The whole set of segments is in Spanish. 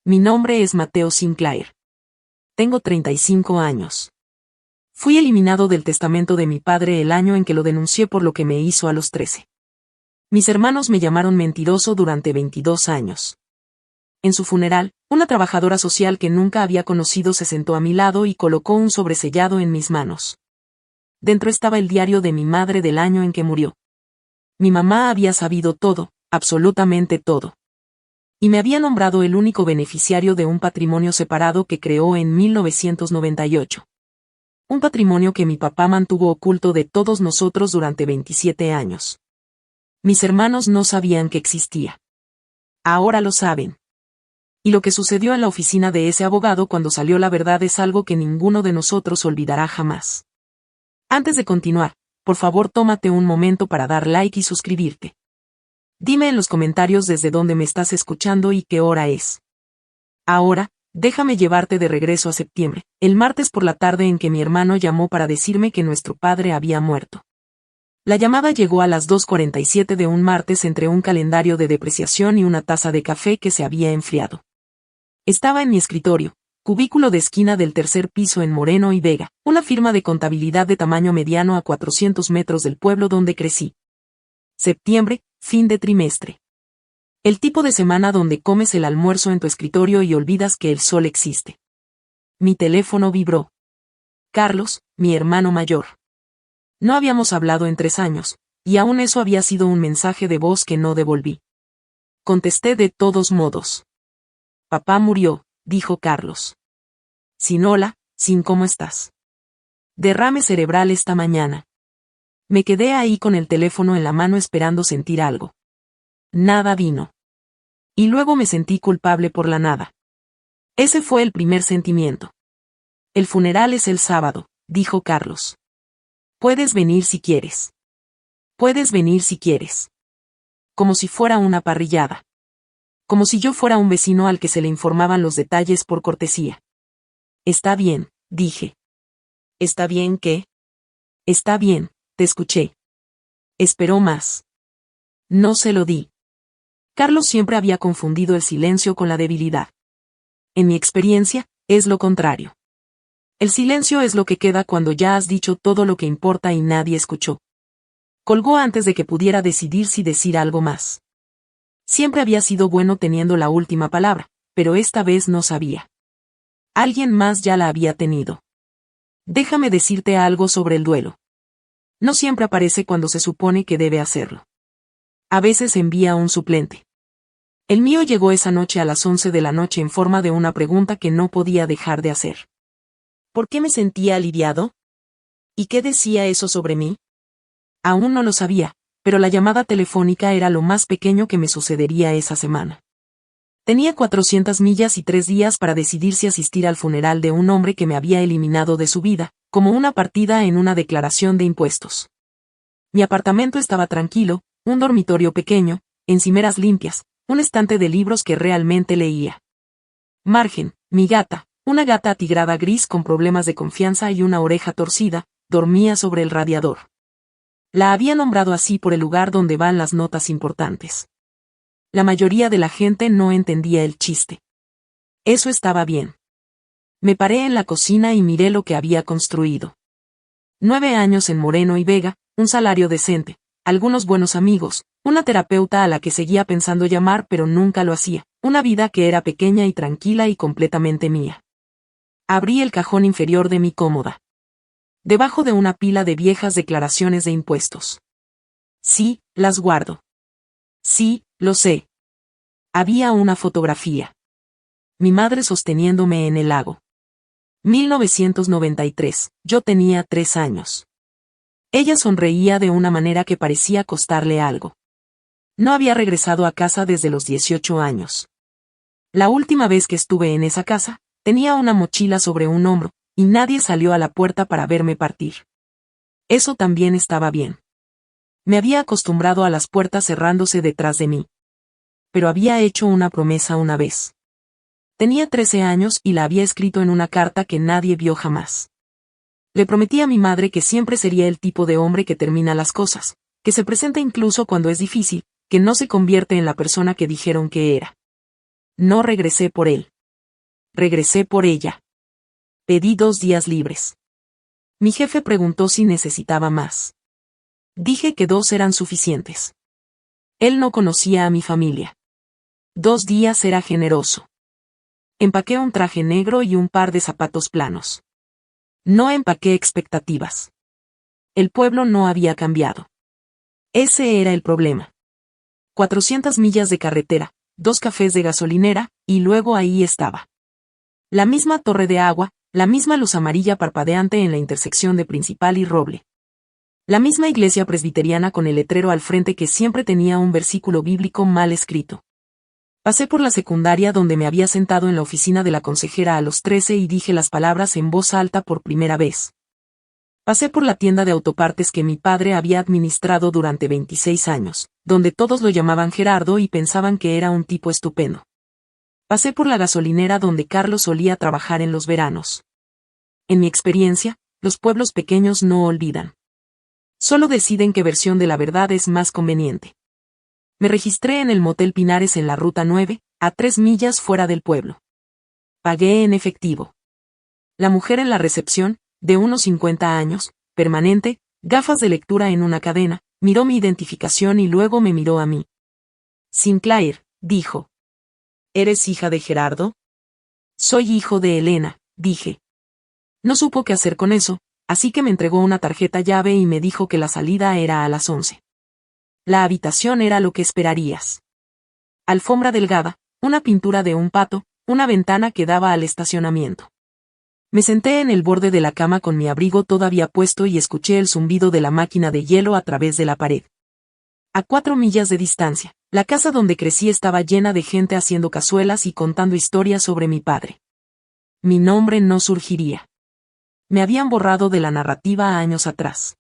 Mi nombre es Mateo Sinclair. Tengo 35 años. Fui eliminado del testamento de mi padre el año en que lo denuncié por lo que me hizo a los 13. Mis hermanos me llamaron mentiroso durante 22 años. En su funeral, una trabajadora social que nunca había conocido se sentó a mi lado y colocó un sobresellado en mis manos. Dentro estaba el diario de mi madre del año en que murió. Mi mamá había sabido todo, absolutamente todo. Y me había nombrado el único beneficiario de un patrimonio separado que creó en 1998. Un patrimonio que mi papá mantuvo oculto de todos nosotros durante 27 años. Mis hermanos no sabían que existía. Ahora lo saben. Y lo que sucedió en la oficina de ese abogado cuando salió la verdad es algo que ninguno de nosotros olvidará jamás. Antes de continuar, por favor tómate un momento para dar like y suscribirte. Dime en los comentarios desde dónde me estás escuchando y qué hora es. Ahora, déjame llevarte de regreso a septiembre, el martes por la tarde en que mi hermano llamó para decirme que nuestro padre había muerto. La llamada llegó a las 2:47 de un martes entre un calendario de depreciación y una taza de café que se había enfriado. Estaba en mi escritorio, cubículo de esquina del tercer piso en Moreno y Vega, una firma de contabilidad de tamaño mediano a 400 metros del pueblo donde crecí. Septiembre, fin de trimestre. El tipo de semana donde comes el almuerzo en tu escritorio y olvidas que el sol existe. Mi teléfono vibró. Carlos, mi hermano mayor. No habíamos hablado en 3 años, y aún eso había sido un mensaje de voz que no devolví. Contesté de todos modos. Papá murió, dijo Carlos. Sin hola, sin cómo estás. Derrame cerebral esta mañana. Me quedé ahí con el teléfono en la mano esperando sentir algo. Nada vino. Y luego me sentí culpable por la nada. Ese fue el primer sentimiento. El funeral es el sábado, dijo Carlos. Puedes venir si quieres. Puedes venir si quieres. Como si fuera una parrillada. Como si yo fuera un vecino al que se le informaban los detalles por cortesía. Está bien, dije. ¿Está bien qué? Está bien, te escuché. Esperó más. No se lo di. Carlos siempre había confundido el silencio con la debilidad. En mi experiencia, es lo contrario. El silencio es lo que queda cuando ya has dicho todo lo que importa y nadie escuchó. Colgó antes de que pudiera decidir si decir algo más. Siempre había sido bueno teniendo la última palabra, pero esta vez no sabía. Alguien más ya la había tenido. Déjame decirte algo sobre el duelo. No siempre aparece cuando se supone que debe hacerlo. A veces envía un suplente. El mío llegó esa noche a las 11 de la noche en forma de una pregunta que no podía dejar de hacer. ¿Por qué me sentía aliviado? ¿Y qué decía eso sobre mí? Aún no lo sabía, pero la llamada telefónica era lo más pequeño que me sucedería esa semana. Tenía 400 millas y 3 días para decidir si asistir al funeral de un hombre que me había eliminado de su vida, como una partida en una declaración de impuestos. Mi apartamento estaba tranquilo, un dormitorio pequeño, encimeras limpias, un estante de libros que realmente leía. Margen, mi gata, una gata atigrada gris con problemas de confianza y una oreja torcida, dormía sobre el radiador. La había nombrado así por el lugar donde van las notas importantes. La mayoría de la gente no entendía el chiste. Eso estaba bien. Me paré en la cocina y miré lo que había construido. 9 años en Moreno y Vega, un salario decente, algunos buenos amigos, una terapeuta a la que seguía pensando llamar pero nunca lo hacía, una vida que era pequeña y tranquila y completamente mía. Abrí el cajón inferior de mi cómoda. Debajo de una pila de viejas declaraciones de impuestos. Sí, las guardo. Sí, lo sé. Había una fotografía. Mi madre sosteniéndome en el lago. 1993, yo tenía 3 años. Ella sonreía de una manera que parecía costarle algo. No había regresado a casa desde los 18 años. La última vez que estuve en esa casa, tenía una mochila sobre un hombro, y nadie salió a la puerta para verme partir. Eso también estaba bien. Me había acostumbrado a las puertas cerrándose detrás de mí. Pero había hecho una promesa una vez. Tenía 13 años y la había escrito en una carta que nadie vio jamás. Le prometí a mi madre que siempre sería el tipo de hombre que termina las cosas, que se presenta incluso cuando es difícil, que no se convierte en la persona que dijeron que era. No regresé por él. Regresé por ella. Pedí 2 días libres. Mi jefe preguntó si necesitaba más. Dije que 2 eran suficientes. Él no conocía a mi familia. 2 días era generoso. Empaqué un traje negro y un par de zapatos planos. No empaqué expectativas. El pueblo no había cambiado. Ese era el problema. 400 millas de carretera, 2 cafés de gasolinera, y luego ahí estaba. La misma torre de agua, la misma luz amarilla parpadeante en la intersección de Principal y Roble. La misma iglesia presbiteriana con el letrero al frente que siempre tenía un versículo bíblico mal escrito. Pasé por la secundaria donde me había sentado en la oficina de la consejera a los 13 y dije las palabras en voz alta por primera vez. Pasé por la tienda de autopartes que mi padre había administrado durante 26 años, donde todos lo llamaban Gerardo y pensaban que era un tipo estupendo. Pasé por la gasolinera donde Carlos solía trabajar en los veranos. En mi experiencia, los pueblos pequeños no olvidan. Solo deciden qué versión de la verdad es más conveniente. Me registré en el Motel Pinares en la Ruta 9, a 3 millas fuera del pueblo. Pagué en efectivo. La mujer en la recepción, de unos 50 años, permanente, gafas de lectura en una cadena, miró mi identificación y luego me miró a mí. Sinclair, dijo. ¿Eres hija de Gerardo? Soy hijo de Elena, dije. No supo qué hacer con eso, así que me entregó una tarjeta llave y me dijo que la salida era a las 11. La habitación era lo que esperarías. Alfombra delgada, una pintura de un pato, una ventana que daba al estacionamiento. Me senté en el borde de la cama con mi abrigo todavía puesto y escuché el zumbido de la máquina de hielo a través de la pared. A 4 millas de distancia, la casa donde crecí estaba llena de gente haciendo cazuelas y contando historias sobre mi padre. Mi nombre no surgiría. Me habían borrado de la narrativa años atrás.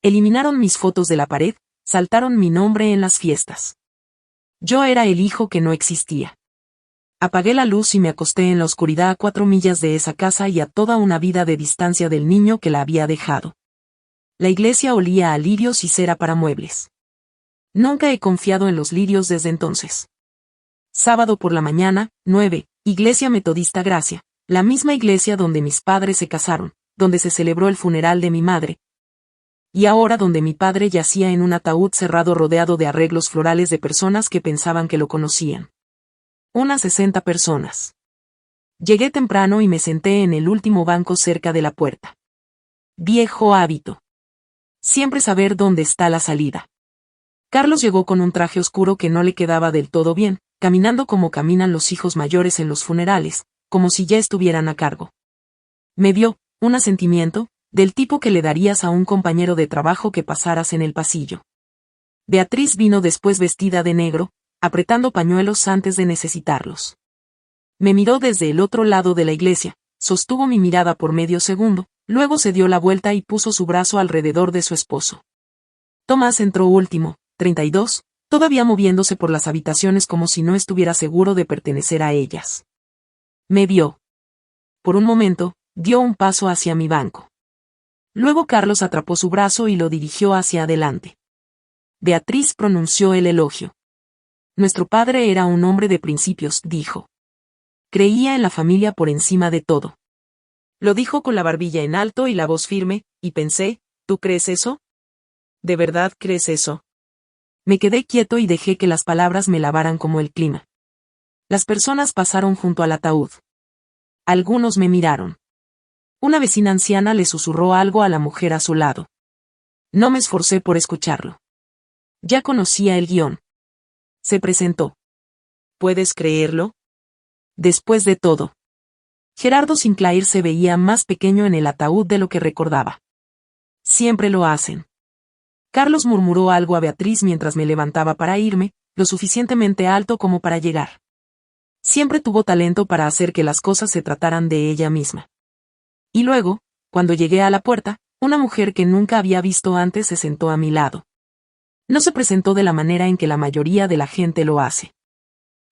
Eliminaron mis fotos de la pared, saltaron mi nombre en las fiestas. Yo era el hijo que no existía. Apagué la luz y me acosté en la oscuridad a 4 millas de esa casa y a toda una vida de distancia del niño que la había dejado. La iglesia olía a lirios y cera para muebles. Nunca he confiado en los lirios desde entonces. Sábado por la mañana, 9, Iglesia Metodista Gracia, la misma iglesia donde mis padres se casaron, donde se celebró el funeral de mi madre, y ahora donde mi padre yacía en un ataúd cerrado rodeado de arreglos florales de personas que pensaban que lo conocían. Unas 60 personas. Llegué temprano y me senté en el último banco cerca de la puerta. Viejo hábito. Siempre saber dónde está la salida. Carlos llegó con un traje oscuro que no le quedaba del todo bien, caminando como caminan los hijos mayores en los funerales, como si ya estuvieran a cargo. Me dio un asentimiento, del tipo que le darías a un compañero de trabajo que pasaras en el pasillo. Beatriz vino después vestida de negro, apretando pañuelos antes de necesitarlos. Me miró desde el otro lado de la iglesia, sostuvo mi mirada por medio segundo, luego se dio la vuelta y puso su brazo alrededor de su esposo. Tomás entró último, 32, todavía moviéndose por las habitaciones como si no estuviera seguro de pertenecer a ellas. Me vio. Por un momento, dio un paso hacia mi banco. Luego Carlos atrapó su brazo y lo dirigió hacia adelante. Beatriz pronunció el elogio. Nuestro padre era un hombre de principios, dijo. Creía en la familia por encima de todo. Lo dijo con la barbilla en alto y la voz firme, y pensé, ¿tú crees eso? ¿De verdad crees eso? Me quedé quieto y dejé que las palabras me lavaran como el clima. Las personas pasaron junto al ataúd. Algunos me miraron. Una vecina anciana le susurró algo a la mujer a su lado. No me esforcé por escucharlo. Ya conocía el guión. Se presentó. ¿Puedes creerlo? Después de todo. Gerardo Sinclair se veía más pequeño en el ataúd de lo que recordaba. Siempre lo hacen. Carlos murmuró algo a Beatriz mientras me levantaba para irme, lo suficientemente alto como para llegar. Siempre tuvo talento para hacer que las cosas se trataran de ella misma. Y luego, cuando llegué a la puerta, una mujer que nunca había visto antes se sentó a mi lado. No se presentó de la manera en que la mayoría de la gente lo hace.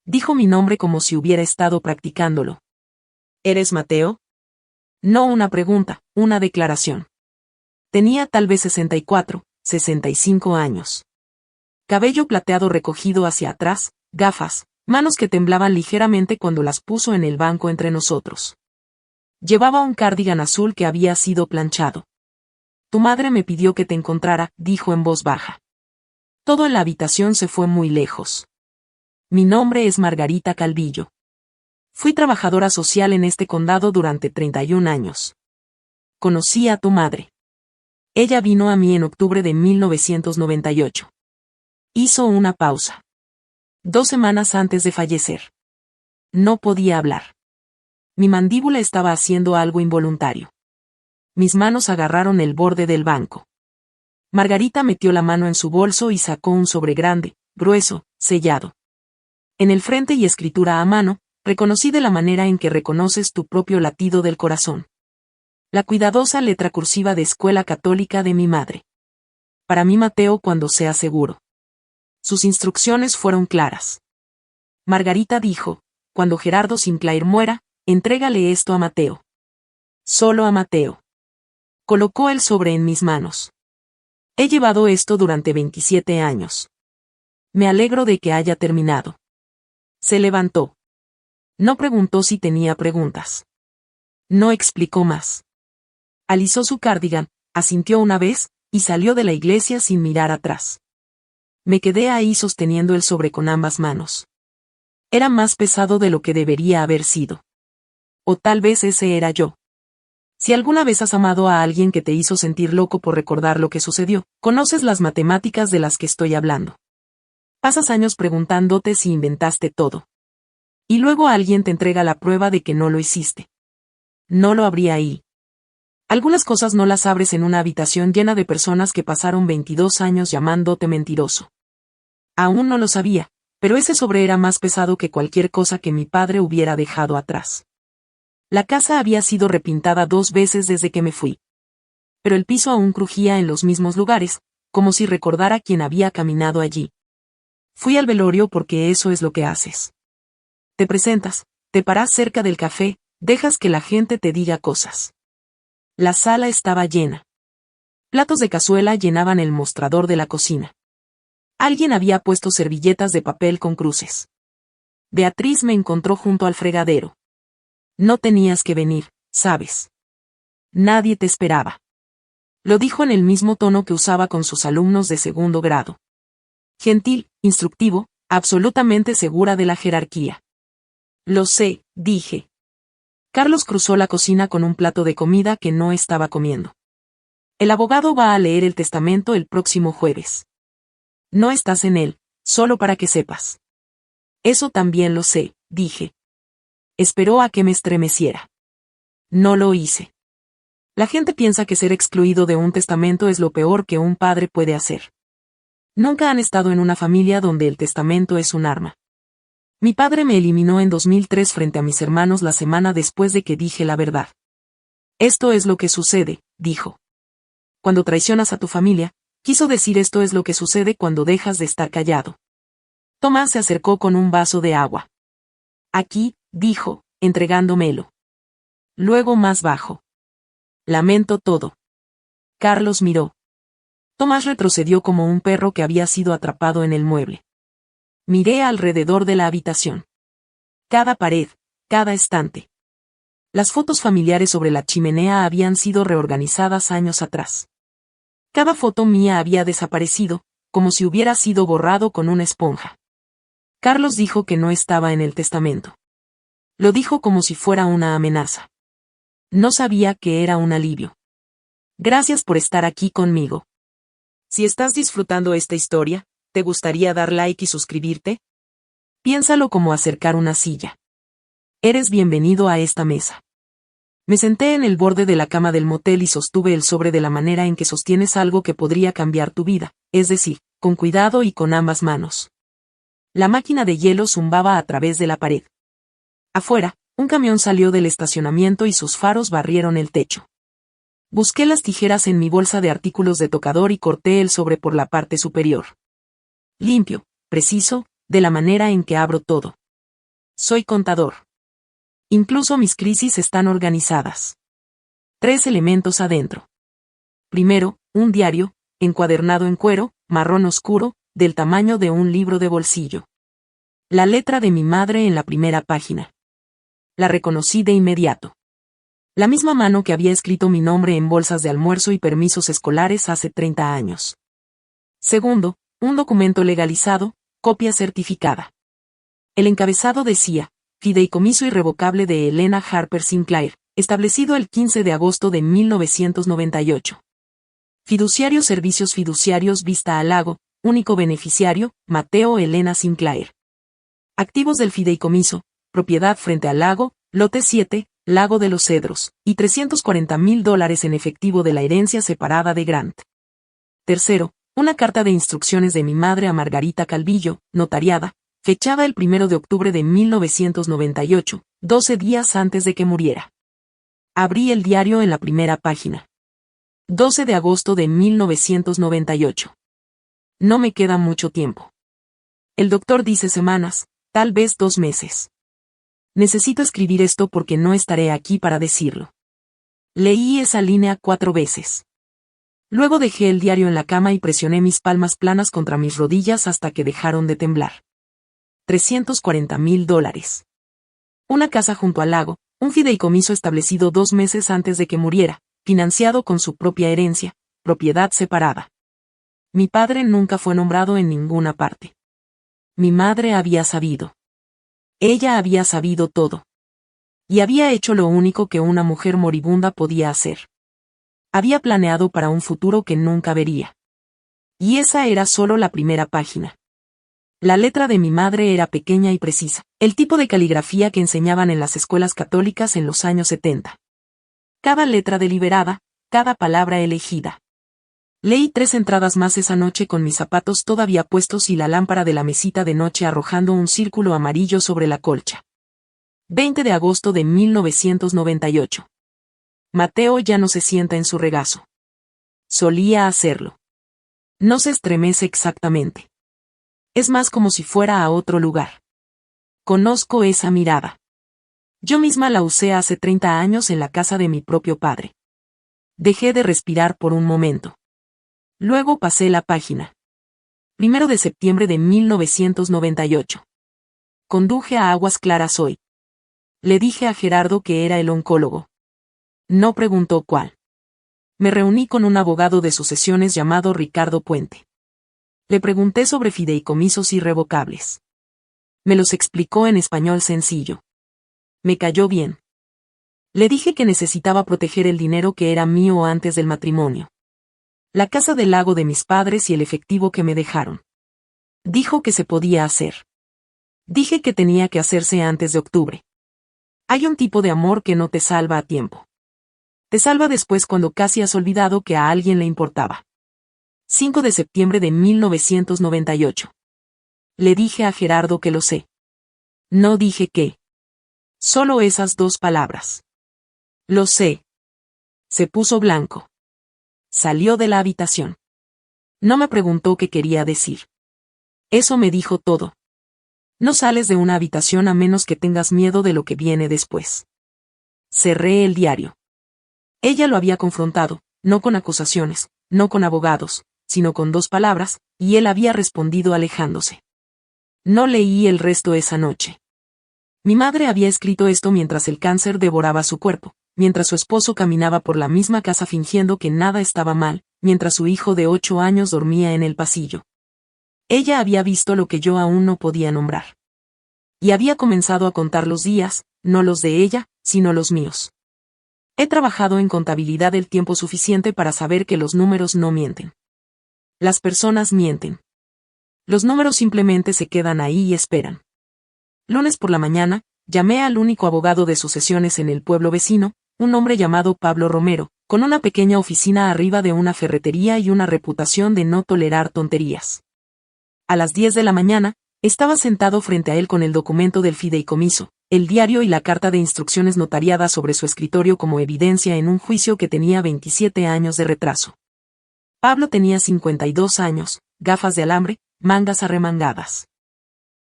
Dijo mi nombre como si hubiera estado practicándolo. ¿Eres Mateo? No una pregunta, una declaración. Tenía tal vez 64, 65 años. Cabello plateado recogido hacia atrás, gafas, Manos que temblaban ligeramente cuando las puso en el banco entre nosotros. Llevaba un cardigan azul que había sido planchado. Tu madre me pidió que te encontrara, dijo en voz baja. Todo en la habitación se fue muy lejos. Mi nombre es Margarita Calvillo. Fui trabajadora social en este condado durante 31 años. Conocí a tu madre. Ella vino a mí en octubre de 1998. Hizo una pausa. 2 semanas antes de fallecer. No podía hablar. Mi mandíbula estaba haciendo algo involuntario. Mis manos agarraron el borde del banco. Margarita metió la mano en su bolso y sacó un sobre grande, grueso, sellado. En el frente y escritura a mano, reconocí de la manera en que reconoces tu propio latido del corazón. La cuidadosa letra cursiva de escuela católica de mi madre. Para mí Mateo cuando sea seguro. Sus instrucciones fueron claras. Margarita dijo, cuando Gerardo Sinclair muera, entrégale esto a Mateo. Solo a Mateo. Colocó el sobre en mis manos. He llevado esto durante 27 años. Me alegro de que haya terminado. Se levantó. No preguntó si tenía preguntas. No explicó más. Alisó su cardigan, asintió una vez, y salió de la iglesia sin mirar atrás. Me quedé ahí sosteniendo el sobre con ambas manos. Era más pesado de lo que debería haber sido. O tal vez ese era yo. Si alguna vez has amado a alguien que te hizo sentir loco por recordar lo que sucedió, conoces las matemáticas de las que estoy hablando. Pasas años preguntándote si inventaste todo. Y luego alguien te entrega la prueba de que no lo hiciste. No lo habría ahí. Algunas cosas no las abres en una habitación llena de personas que pasaron 22 años llamándote mentiroso. Aún no lo sabía, pero ese sobre era más pesado que cualquier cosa que mi padre hubiera dejado atrás. La casa había sido repintada 2 veces desde que me fui. Pero el piso aún crujía en los mismos lugares, como si recordara quién había caminado allí. Fui al velorio porque eso es lo que haces. Te presentas, te paras cerca del café, dejas que la gente te diga cosas. La sala estaba llena. Platos de cazuela llenaban el mostrador de la cocina. Alguien había puesto servilletas de papel con cruces. Beatriz me encontró junto al fregadero. No tenías que venir, ¿sabes? Nadie te esperaba. Lo dijo en el mismo tono que usaba con sus alumnos de segundo grado. Gentil, instructivo, absolutamente segura de la jerarquía. Lo sé, dije. Carlos cruzó la cocina con un plato de comida que no estaba comiendo. El abogado va a leer el testamento el próximo jueves. No estás en él, solo para que sepas. Eso también lo sé, dije. Esperó a que me estremeciera. No lo hice. La gente piensa que ser excluido de un testamento es lo peor que un padre puede hacer. Nunca han estado en una familia donde el testamento es un arma. Mi padre me eliminó en 2003 frente a mis hermanos la semana después de que dije la verdad. Esto es lo que sucede, dijo. Cuando traicionas a tu familia, quiso decir esto es lo que sucede cuando dejas de estar callado. Tomás se acercó con un vaso de agua. Aquí, dijo, entregándomelo. Luego más bajo. Lamento todo. Carlos miró. Tomás retrocedió como un perro que había sido atrapado en el mueble. Miré alrededor de la habitación. Cada pared, cada estante. Las fotos familiares sobre la chimenea habían sido reorganizadas años atrás. Cada foto mía había desaparecido, como si hubiera sido borrado con una esponja. Carlos dijo que no estaba en el testamento. Lo dijo como si fuera una amenaza. No sabía que era un alivio. Gracias por estar aquí conmigo. Si estás disfrutando esta historia, ¿te gustaría dar like y suscribirte? Piénsalo como acercar una silla. Eres bienvenido a esta mesa. Me senté en el borde de la cama del motel y sostuve el sobre de la manera en que sostienes algo que podría cambiar tu vida, es decir, con cuidado y con ambas manos. La máquina de hielo zumbaba a través de la pared. Afuera, un camión salió del estacionamiento y sus faros barrieron el techo. Busqué las tijeras en mi bolsa de artículos de tocador y corté el sobre por la parte superior. Limpio, preciso, de la manera en que abro todo. Soy contador. Incluso mis crisis están organizadas. 3 elementos adentro. Primero, un diario, encuadernado en cuero, marrón oscuro, del tamaño de un libro de bolsillo. La letra de mi madre en la primera página. La reconocí de inmediato. La misma mano que había escrito mi nombre en bolsas de almuerzo y permisos escolares hace 30 años. Segundo, un documento legalizado, copia certificada. El encabezado decía, Fideicomiso irrevocable de Helena Harper Sinclair, establecido el 15 de agosto de 1998. Fiduciario Servicios Fiduciarios Vista al Lago, único beneficiario, Mateo Helena Sinclair. Activos del fideicomiso, propiedad frente al lago, lote 7, Lago de los Cedros, y $340,000 en efectivo de la herencia separada de Grant. Tercero, una carta de instrucciones de mi madre a Margarita Calvillo, notariada, fechada el 1 de octubre de 1998, 12 días antes de que muriera. Abrí el diario en la primera página. 12 de agosto de 1998. No me queda mucho tiempo. El doctor dice semanas, tal vez 2 meses. Necesito escribir esto porque no estaré aquí para decirlo. Leí esa línea 4 veces. Luego dejé el diario en la cama y presioné mis palmas planas contra mis rodillas hasta que dejaron de temblar. $340,000. Una casa junto al lago, un fideicomiso establecido 2 meses antes de que muriera, financiado con su propia herencia, propiedad separada. Mi padre nunca fue nombrado en ninguna parte. Mi madre había sabido. Ella había sabido todo. Y había hecho lo único que una mujer moribunda podía hacer. Había planeado para un futuro que nunca vería. Y esa era solo la primera página. La letra de mi madre era pequeña y precisa, el tipo de caligrafía que enseñaban en las escuelas católicas en los años 70. Cada letra deliberada, cada palabra elegida. Leí 3 entradas más esa noche con mis zapatos todavía puestos y la lámpara de la mesita de noche arrojando un círculo amarillo sobre la colcha. 20 de agosto de 1998. Mateo ya no se sienta en su regazo. Solía hacerlo. No se estremece exactamente. Es más como si fuera a otro lugar. Conozco esa mirada. Yo misma la usé hace 30 años en la casa de mi propio padre. Dejé de respirar por un momento. Luego pasé la página. 1 de septiembre de 1998. Conduje a Aguas Claras hoy. Le dije a Gerardo que era el oncólogo. No preguntó cuál. Me reuní con un abogado de sucesiones llamado Ricardo Puente. Le pregunté sobre fideicomisos irrevocables. Me los explicó en español sencillo. Me cayó bien. Le dije que necesitaba proteger el dinero que era mío antes del matrimonio. La casa del lago de mis padres y el efectivo que me dejaron. Dijo que se podía hacer. Dije que tenía que hacerse antes de octubre. Hay un tipo de amor que no te salva a tiempo. Te salva después cuando casi has olvidado que a alguien le importaba. 5 de septiembre de 1998. Le dije a Gerardo que lo sé. No dije qué. Solo esas 2 palabras. Lo sé. Se puso blanco. Salió de la habitación. No me preguntó qué quería decir. Eso me dijo todo. No sales de una habitación a menos que tengas miedo de lo que viene después. Cerré el diario. Ella lo había confrontado, no con acusaciones, no con abogados, sino con 2 palabras, y él había respondido alejándose. No leí el resto esa noche. Mi madre había escrito esto mientras el cáncer devoraba su cuerpo, mientras su esposo caminaba por la misma casa fingiendo que nada estaba mal, mientras su hijo de 8 años dormía en el pasillo. Ella había visto lo que yo aún no podía nombrar. Y había comenzado a contar los días, no los de ella, sino los míos. He trabajado en contabilidad el tiempo suficiente para saber que los números no mienten. Las personas mienten. Los números simplemente se quedan ahí y esperan. Lunes por la mañana, llamé al único abogado de sucesiones en el pueblo vecino, un hombre llamado Pablo Romero, con una pequeña oficina arriba de una ferretería y una reputación de no tolerar tonterías. A las 10 de la mañana, estaba sentado frente a él con el documento del fideicomiso, el diario y la carta de instrucciones notariada sobre su escritorio como evidencia en un juicio que tenía 27 años de retraso. Pablo tenía 52 años, gafas de alambre, mangas arremangadas.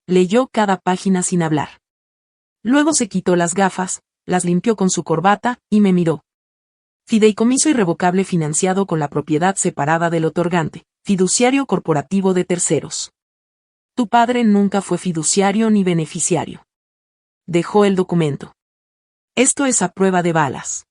Leyó cada página sin hablar. Luego se quitó las gafas, las limpió con su corbata, y me miró. Fideicomiso irrevocable financiado con la propiedad separada del otorgante, fiduciario corporativo de terceros. Tu padre nunca fue fiduciario ni beneficiario. Dejó el documento. Esto es a prueba de balas.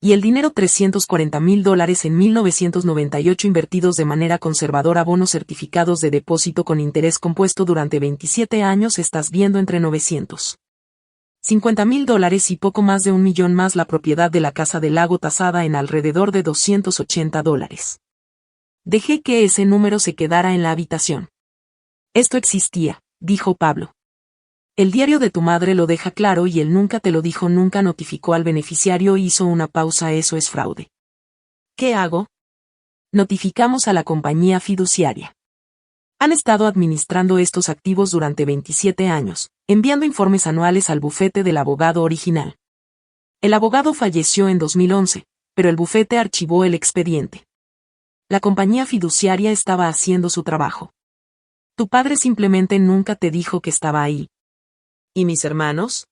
Y el dinero $340,000 en 1998 invertidos de manera conservadora a bonos certificados de depósito con interés compuesto durante 27 años estás viendo entre $950,000 y poco más de $1 millón más la propiedad de la Casa del Lago tasada en alrededor de $280. Dejé que ese número se quedara en la habitación. Esto existía, dijo Pablo. El diario de tu madre lo deja claro y él nunca te lo dijo, nunca notificó al beneficiario. Hizo una pausa. Eso es fraude. ¿Qué hago? Notificamos a la compañía fiduciaria. Han estado administrando estos activos durante 27 años, enviando informes anuales al bufete del abogado original. El abogado falleció en 2011, pero el bufete archivó el expediente. La compañía fiduciaria estaba haciendo su trabajo. Tu padre simplemente nunca te dijo que estaba ahí. ¿Y mis hermanos?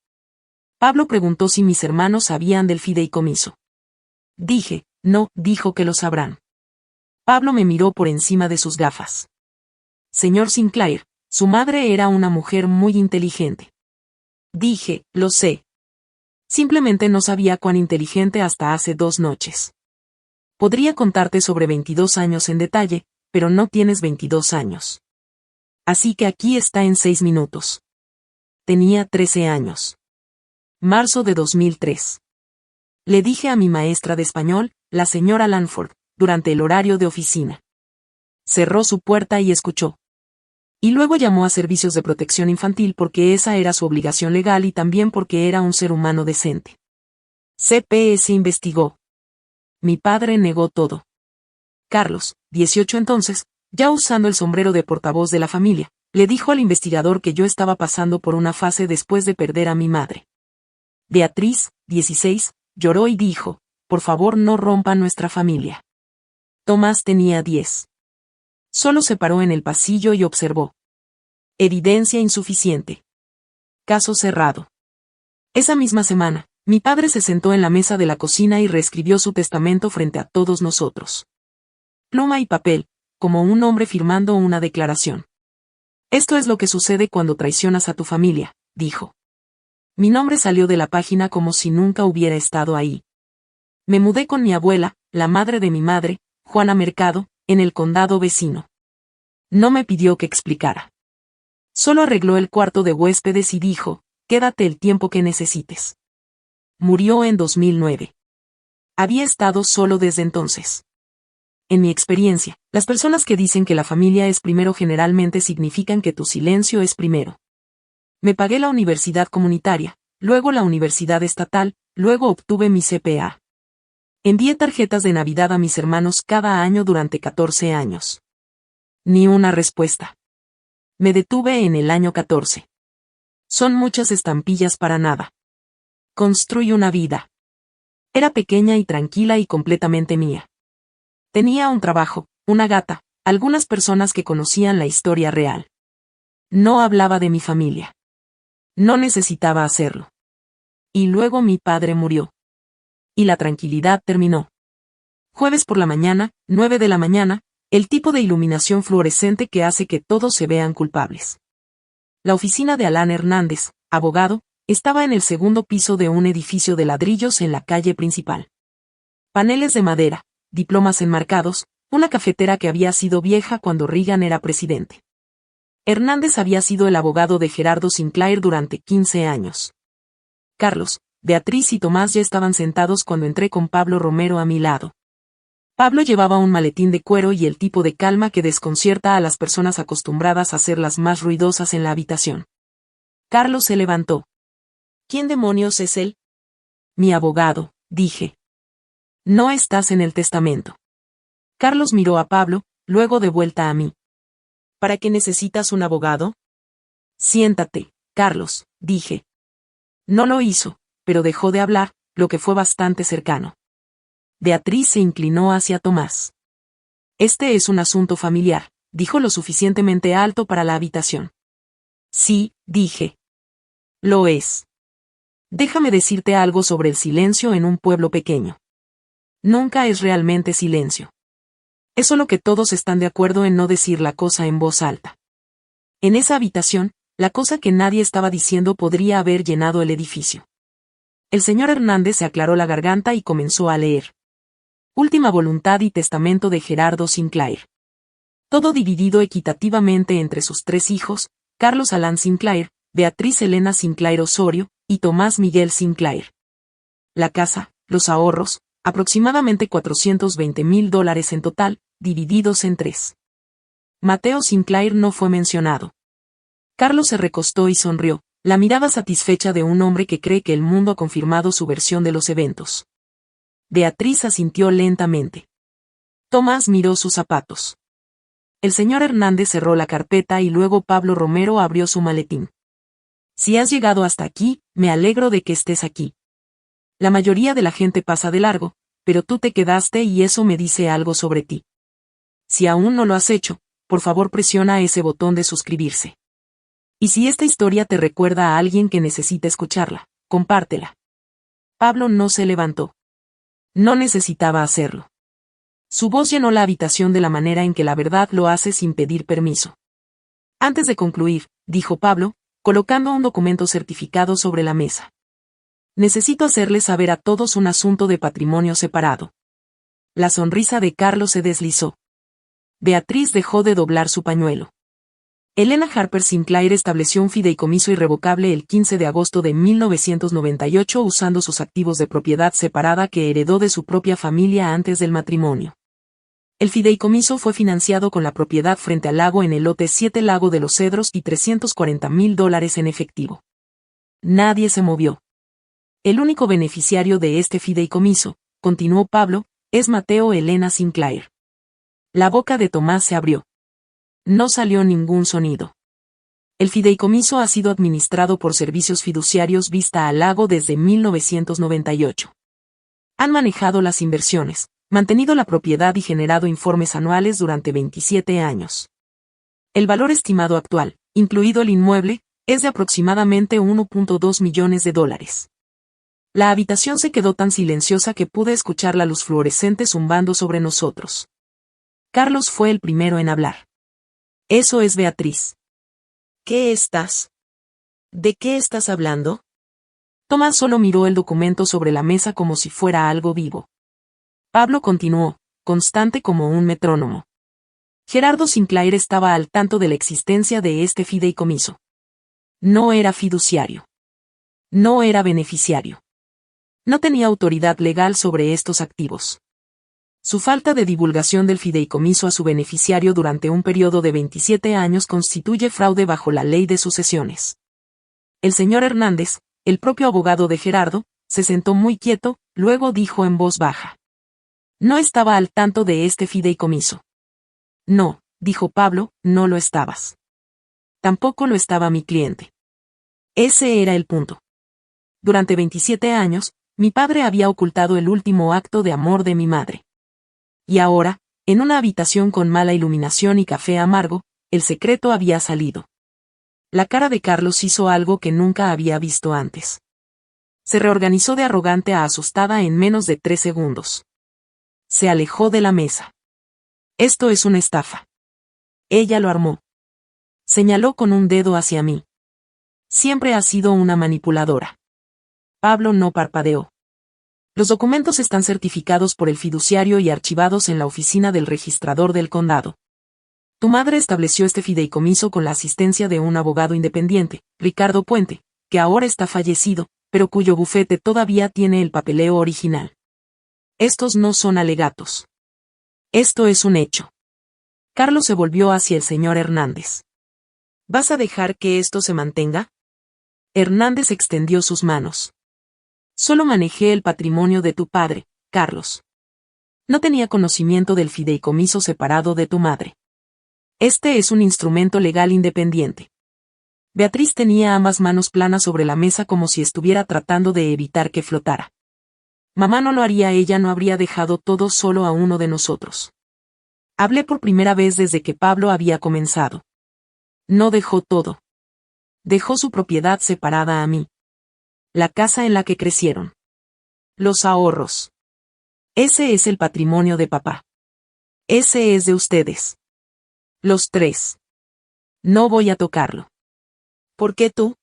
Pablo preguntó si mis hermanos sabían del fideicomiso. Dije, no, dijo que lo sabrán. Pablo me miró por encima de sus gafas. Señor Sinclair, su madre era una mujer muy inteligente. Dije, lo sé. Simplemente no sabía cuán inteligente hasta hace 2 noches. Podría contarte sobre 22 años en detalle, pero no tienes 22 años. Así que aquí está en 6 minutos. Tenía 13 años. Marzo de 2003. Le dije a mi maestra de español, la señora Lanford, durante el horario de oficina. Cerró su puerta y escuchó. Y luego llamó a Servicios de Protección Infantil porque esa era su obligación legal y también porque era un ser humano decente. CPS investigó. Mi padre negó todo. Carlos, 18 entonces, ya usando el sombrero de portavoz de la familia, le dijo al investigador que yo estaba pasando por una fase después de perder a mi madre. Beatriz, 16, lloró y dijo, por favor no rompa nuestra familia. Tomás tenía 10. Solo se paró en el pasillo y observó. Evidencia insuficiente. Caso cerrado. Esa misma semana, mi padre se sentó en la mesa de la cocina y reescribió su testamento frente a todos nosotros. Pluma y papel, como un hombre firmando una declaración. Esto es lo que sucede cuando traicionas a tu familia, dijo. Mi nombre salió de la página como si nunca hubiera estado ahí. Me mudé con mi abuela, la madre de mi madre, Juana Mercado, en el condado vecino. No me pidió que explicara. Solo arregló el cuarto de huéspedes y dijo, quédate el tiempo que necesites. Murió en 2009. Había estado solo desde entonces. En mi experiencia, las personas que dicen que la familia es primero generalmente significan que tu silencio es primero. Me pagué la universidad comunitaria, luego la universidad estatal, luego obtuve mi CPA. Envié tarjetas de Navidad a mis hermanos cada año durante 14 años. Ni una respuesta. Me detuve en el año 14. Son muchas estampillas para nada. Construí una vida. Era pequeña y tranquila y completamente mía. Tenía un trabajo, una gata, algunas personas que conocían la historia real. No hablaba de mi familia. No necesitaba hacerlo. Y luego mi padre murió. Y la tranquilidad terminó. Jueves por la mañana, 9 de la mañana, el tipo de iluminación fluorescente que hace que todos se vean culpables. La oficina de Alan Hernández, abogado, estaba en el segundo piso de un edificio de ladrillos en la calle principal. Paneles de madera, diplomas enmarcados, una cafetera que había sido vieja cuando Reagan era presidente. Hernández había sido el abogado de Gerardo Sinclair durante 15 años. Carlos, Beatriz y Tomás ya estaban sentados cuando entré con Pablo Romero a mi lado. Pablo llevaba un maletín de cuero y el tipo de calma que desconcierta a las personas acostumbradas a ser las más ruidosas en la habitación. Carlos se levantó. ¿Quién demonios es él? Mi abogado, dije. No estás en el testamento. Carlos miró a Pablo, luego de vuelta a mí. ¿Para qué necesitas un abogado? Siéntate, Carlos, dije. No lo hizo, pero dejó de hablar, lo que fue bastante cercano. Beatriz se inclinó hacia Tomás. Este es un asunto familiar, dijo lo suficientemente alto para la habitación. Sí, dije. Lo es. Déjame decirte algo sobre el silencio en un pueblo pequeño. Nunca es realmente silencio. Es solo que todos están de acuerdo en no decir la cosa en voz alta. En esa habitación, la cosa que nadie estaba diciendo podría haber llenado el edificio. El señor Hernández se aclaró la garganta y comenzó a leer. Última voluntad y testamento de Gerardo Sinclair. Todo dividido equitativamente entre sus 3 hijos, Carlos Alan Sinclair, Beatriz Elena Sinclair Osorio, y Tomás Miguel Sinclair. La casa, los ahorros, aproximadamente $420,000 en total, divididos en 3. Mateo Sinclair no fue mencionado. Carlos se recostó y sonrió, la mirada satisfecha de un hombre que cree que el mundo ha confirmado su versión de los eventos. Beatriz asintió lentamente. Tomás miró sus zapatos. El señor Hernández cerró la carpeta y luego Pablo Romero abrió su maletín. Si has llegado hasta aquí, me alegro de que estés aquí. La mayoría de la gente pasa de largo, pero tú te quedaste y eso me dice algo sobre ti. Si aún no lo has hecho, por favor presiona ese botón de suscribirse. Y si esta historia te recuerda a alguien que necesita escucharla, compártela. Pablo no se levantó. No necesitaba hacerlo. Su voz llenó la habitación de la manera en que la verdad lo hace sin pedir permiso. Antes de concluir, dijo Pablo, colocando un documento certificado sobre la mesa. Necesito hacerles saber a todos un asunto de patrimonio separado. La sonrisa de Carlos se deslizó. Beatriz dejó de doblar su pañuelo. Elena Harper Sinclair estableció un fideicomiso irrevocable el 15 de agosto de 1998 usando sus activos de propiedad separada que heredó de su propia familia antes del matrimonio. El fideicomiso fue financiado con la propiedad frente al lago en el lote 7 Lago de los Cedros y $340,000 en efectivo. Nadie se movió. El único beneficiario de este fideicomiso, continuó Pablo, es Mateo Elena Sinclair. La boca de Tomás se abrió. No salió ningún sonido. El fideicomiso ha sido administrado por Servicios Fiduciarios Vista al Lago desde 1998. Han manejado las inversiones, mantenido la propiedad y generado informes anuales durante 27 años. El valor estimado actual, incluido el inmueble, es de aproximadamente $1.2 millones. La habitación se quedó tan silenciosa que pude escuchar la luz fluorescente zumbando sobre nosotros. Carlos fue el primero en hablar. Eso es Beatriz. ¿Qué estás? ¿De qué estás hablando? Tomás solo miró el documento sobre la mesa como si fuera algo vivo. Pablo continuó, constante como un metrónomo. Gerardo Sinclair estaba al tanto de la existencia de este fideicomiso. No era fiduciario. No era beneficiario. No tenía autoridad legal sobre estos activos. Su falta de divulgación del fideicomiso a su beneficiario durante un periodo de 27 años constituye fraude bajo la ley de sucesiones. El señor Hernández, el propio abogado de Gerardo, se sentó muy quieto, luego dijo en voz baja. No estaba al tanto de este fideicomiso. No, dijo Pablo, no lo estabas. Tampoco lo estaba mi cliente. Ese era el punto. Durante 27 años, mi padre había ocultado el último acto de amor de mi madre. Y ahora, en una habitación con mala iluminación y café amargo, el secreto había salido. La cara de Carlos hizo algo que nunca había visto antes. Se reorganizó de arrogante a asustada en menos de 3 segundos. Se alejó de la mesa. Esto es una estafa. Ella lo armó. Señaló con un dedo hacia mí. Siempre ha sido una manipuladora. Pablo no parpadeó. Los documentos están certificados por el fiduciario y archivados en la oficina del registrador del condado. Tu madre estableció este fideicomiso con la asistencia de un abogado independiente, Ricardo Puente, que ahora está fallecido, pero cuyo bufete todavía tiene el papeleo original. Estos no son alegatos. Esto es un hecho. Carlos se volvió hacia el señor Hernández. ¿Vas a dejar que esto se mantenga? Hernández extendió sus manos. Solo manejé el patrimonio de tu padre, Carlos. No tenía conocimiento del fideicomiso separado de tu madre. Este es un instrumento legal independiente. Beatriz tenía ambas manos planas sobre la mesa como si estuviera tratando de evitar que flotara. Mamá no lo haría, ella no habría dejado todo solo a uno de nosotros. Hablé por primera vez desde que Pablo había comenzado. No dejó todo. Dejó su propiedad separada a mí. La casa en la que crecieron. Los ahorros. Ese es el patrimonio de papá. Ese es de ustedes. Los 3. No voy a tocarlo. ¿Por qué tú?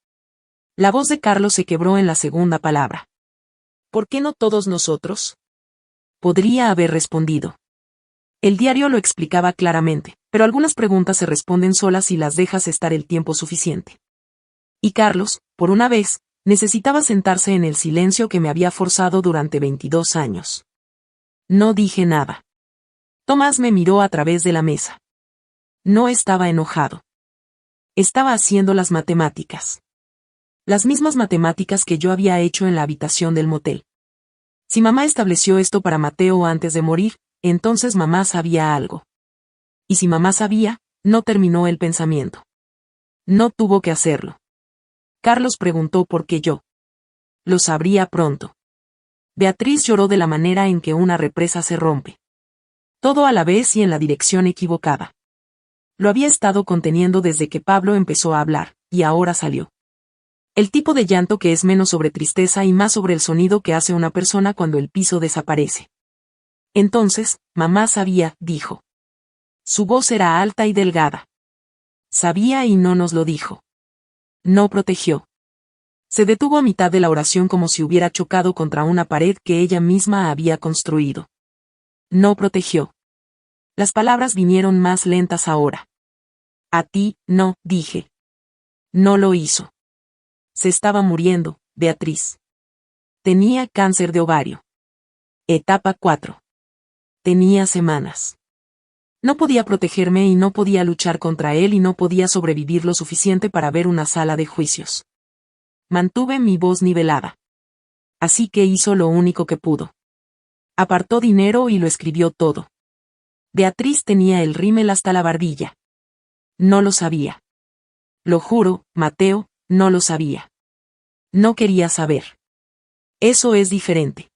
La voz de Carlos se quebró en la segunda palabra. ¿Por qué no todos nosotros? Podría haber respondido. El diario lo explicaba claramente, pero algunas preguntas se responden solas si las dejas estar el tiempo suficiente. Y Carlos, por una vez, necesitaba sentarse en el silencio que me había forzado durante 22 años. No dije nada. Tomás me miró a través de la mesa. No estaba enojado. Estaba haciendo las matemáticas. Las mismas matemáticas que yo había hecho en la habitación del motel. Si mamá estableció esto para Mateo antes de morir, entonces mamá sabía algo. Y si mamá sabía, no terminó el pensamiento. No tuvo que hacerlo. Carlos preguntó por qué yo. Lo sabría pronto. Beatriz lloró de la manera en que una represa se rompe. Todo a la vez y en la dirección equivocada. Lo había estado conteniendo desde que Pablo empezó a hablar, y ahora salió. El tipo de llanto que es menos sobre tristeza y más sobre el sonido que hace una persona cuando el piso desaparece. Entonces, mamá sabía, dijo. Su voz era alta y delgada. Sabía y no nos lo dijo. No protegió. Se detuvo a mitad de la oración como si hubiera chocado contra una pared que ella misma había construido. No protegió. Las palabras vinieron más lentas ahora. A ti, no, dije. No lo hizo. Se estaba muriendo, Beatriz. Tenía cáncer de ovario. Etapa 4. Tenía semanas. No podía protegerme y no podía luchar contra él y no podía sobrevivir lo suficiente para ver una sala de juicios. Mantuve mi voz nivelada. Así que hizo lo único que pudo. Apartó dinero y lo escribió todo. Beatriz tenía el rímel hasta la barbilla. No lo sabía. Lo juro, Mateo, no lo sabía. No quería saber. Eso es diferente.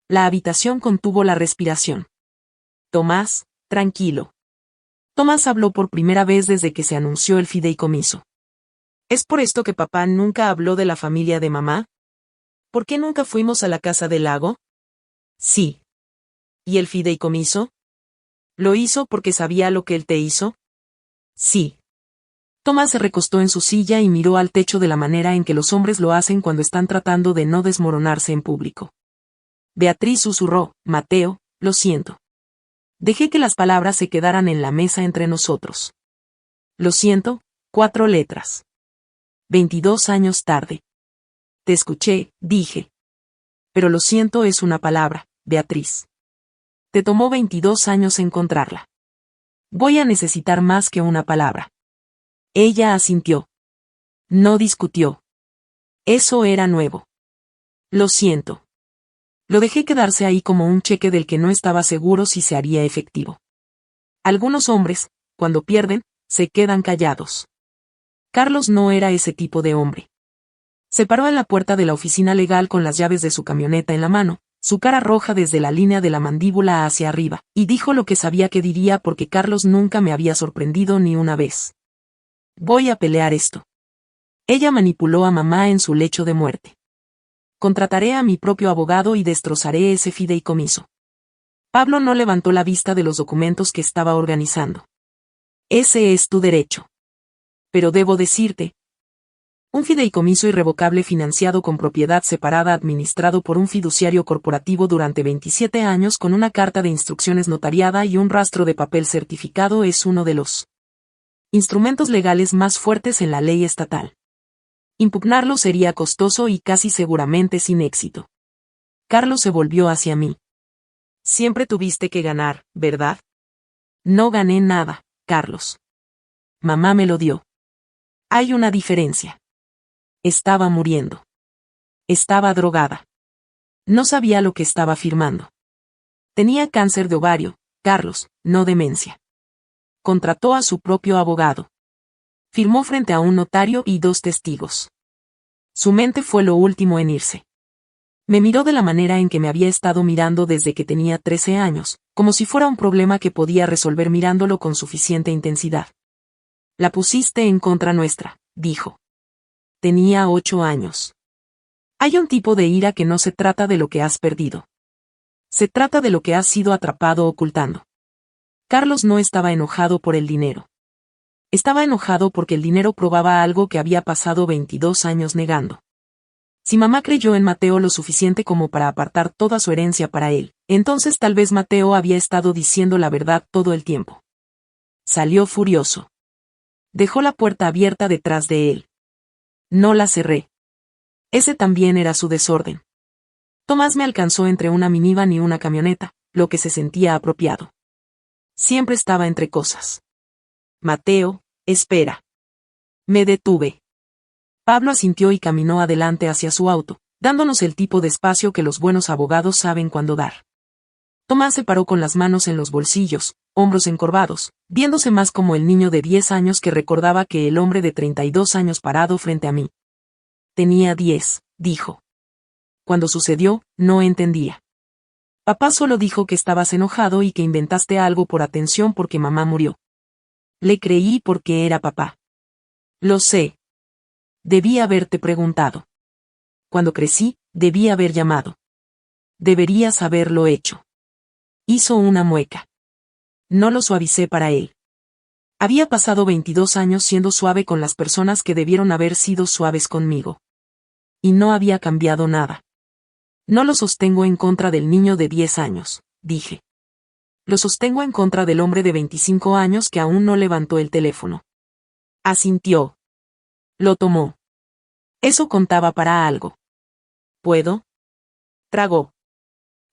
La habitación contuvo la respiración. Tomás, tranquilo. Tomás habló por primera vez desde que se anunció el fideicomiso. ¿Es por esto que papá nunca habló de la familia de mamá? ¿Por qué nunca fuimos a la casa del lago? Sí. ¿Y el fideicomiso? ¿Lo hizo porque sabía lo que él te hizo? Sí. Tomás se recostó en su silla y miró al techo de la manera en que los hombres lo hacen cuando están tratando de no desmoronarse en público. Beatriz susurró, Mateo, lo siento. Dejé que las palabras se quedaran en la mesa entre nosotros. Lo siento, 4 letras. 22 años tarde. Te escuché, dije. Pero lo siento es una palabra, Beatriz. Te tomó 22 años encontrarla. Voy a necesitar más que una palabra. Ella asintió. No discutió. Eso era nuevo. Lo siento. Lo dejé quedarse ahí como un cheque del que no estaba seguro si se haría efectivo. Algunos hombres, cuando pierden, se quedan callados. Carlos no era ese tipo de hombre. Se paró en la puerta de la oficina legal con las llaves de su camioneta en la mano, su cara roja desde la línea de la mandíbula hacia arriba, y dijo lo que sabía que diría porque Carlos nunca me había sorprendido ni una vez. Voy a pelear esto. Ella manipuló a mamá en su lecho de muerte. Contrataré a mi propio abogado y destrozaré ese fideicomiso. Pablo no levantó la vista de los documentos que estaba organizando. Ese es tu derecho. Pero debo decirte, un fideicomiso irrevocable financiado con propiedad separada administrado por un fiduciario corporativo durante 27 años con una carta de instrucciones notariada y un rastro de papel certificado es uno de los instrumentos legales más fuertes en la ley estatal. Impugnarlo sería costoso y casi seguramente sin éxito. Carlos se volvió hacia mí. Siempre tuviste que ganar, ¿verdad? No gané nada, Carlos. Mamá me lo dio. Hay una diferencia. Estaba muriendo. Estaba drogada. No sabía lo que estaba firmando. Tenía cáncer de ovario, Carlos, no demencia. Contrató a su propio abogado. Firmó frente a un notario y 2 testigos. Su mente fue lo último en irse. Me miró de la manera en que me había estado mirando desde que tenía 13 años, como si fuera un problema que podía resolver mirándolo con suficiente intensidad. La pusiste en contra nuestra, dijo. Tenía 8 años. Hay un tipo de ira que no se trata de lo que has perdido. Se trata de lo que has sido atrapado ocultando. Carlos no estaba enojado por el dinero. Estaba enojado porque el dinero probaba algo que había pasado 22 años negando. Si mamá creyó en Mateo lo suficiente como para apartar toda su herencia para él, entonces tal vez Mateo había estado diciendo la verdad todo el tiempo. Salió furioso. Dejó la puerta abierta detrás de él. No la cerré. Ese también era su desorden. Tomás me alcanzó entre una minivan y una camioneta, lo que se sentía apropiado. Siempre estaba entre cosas. Mateo, espera. Me detuve. Pablo asintió y caminó adelante hacia su auto, dándonos el tipo de espacio que los buenos abogados saben cuándo dar. Tomás se paró con las manos en los bolsillos, hombros encorvados, viéndose más como el niño de 10 años que recordaba que el hombre de 32 años parado frente a mí. Tenía 10, dijo. Cuando sucedió, no entendía. Papá solo dijo que estabas enojado y que inventaste algo por atención porque mamá murió. Le creí porque era papá. Lo sé. Debí haberte preguntado. Cuando crecí, debí haber llamado. Deberías haberlo hecho. Hizo una mueca. No lo suavicé para él. Había pasado 22 años siendo suave con las personas que debieron haber sido suaves conmigo. Y no había cambiado nada. No lo sostengo en contra del niño de 10 años, dije. Lo sostengo en contra del hombre de 25 años que aún no levantó el teléfono. Asintió. Lo tomó. Eso contaba para algo. ¿Puedo? Tragó.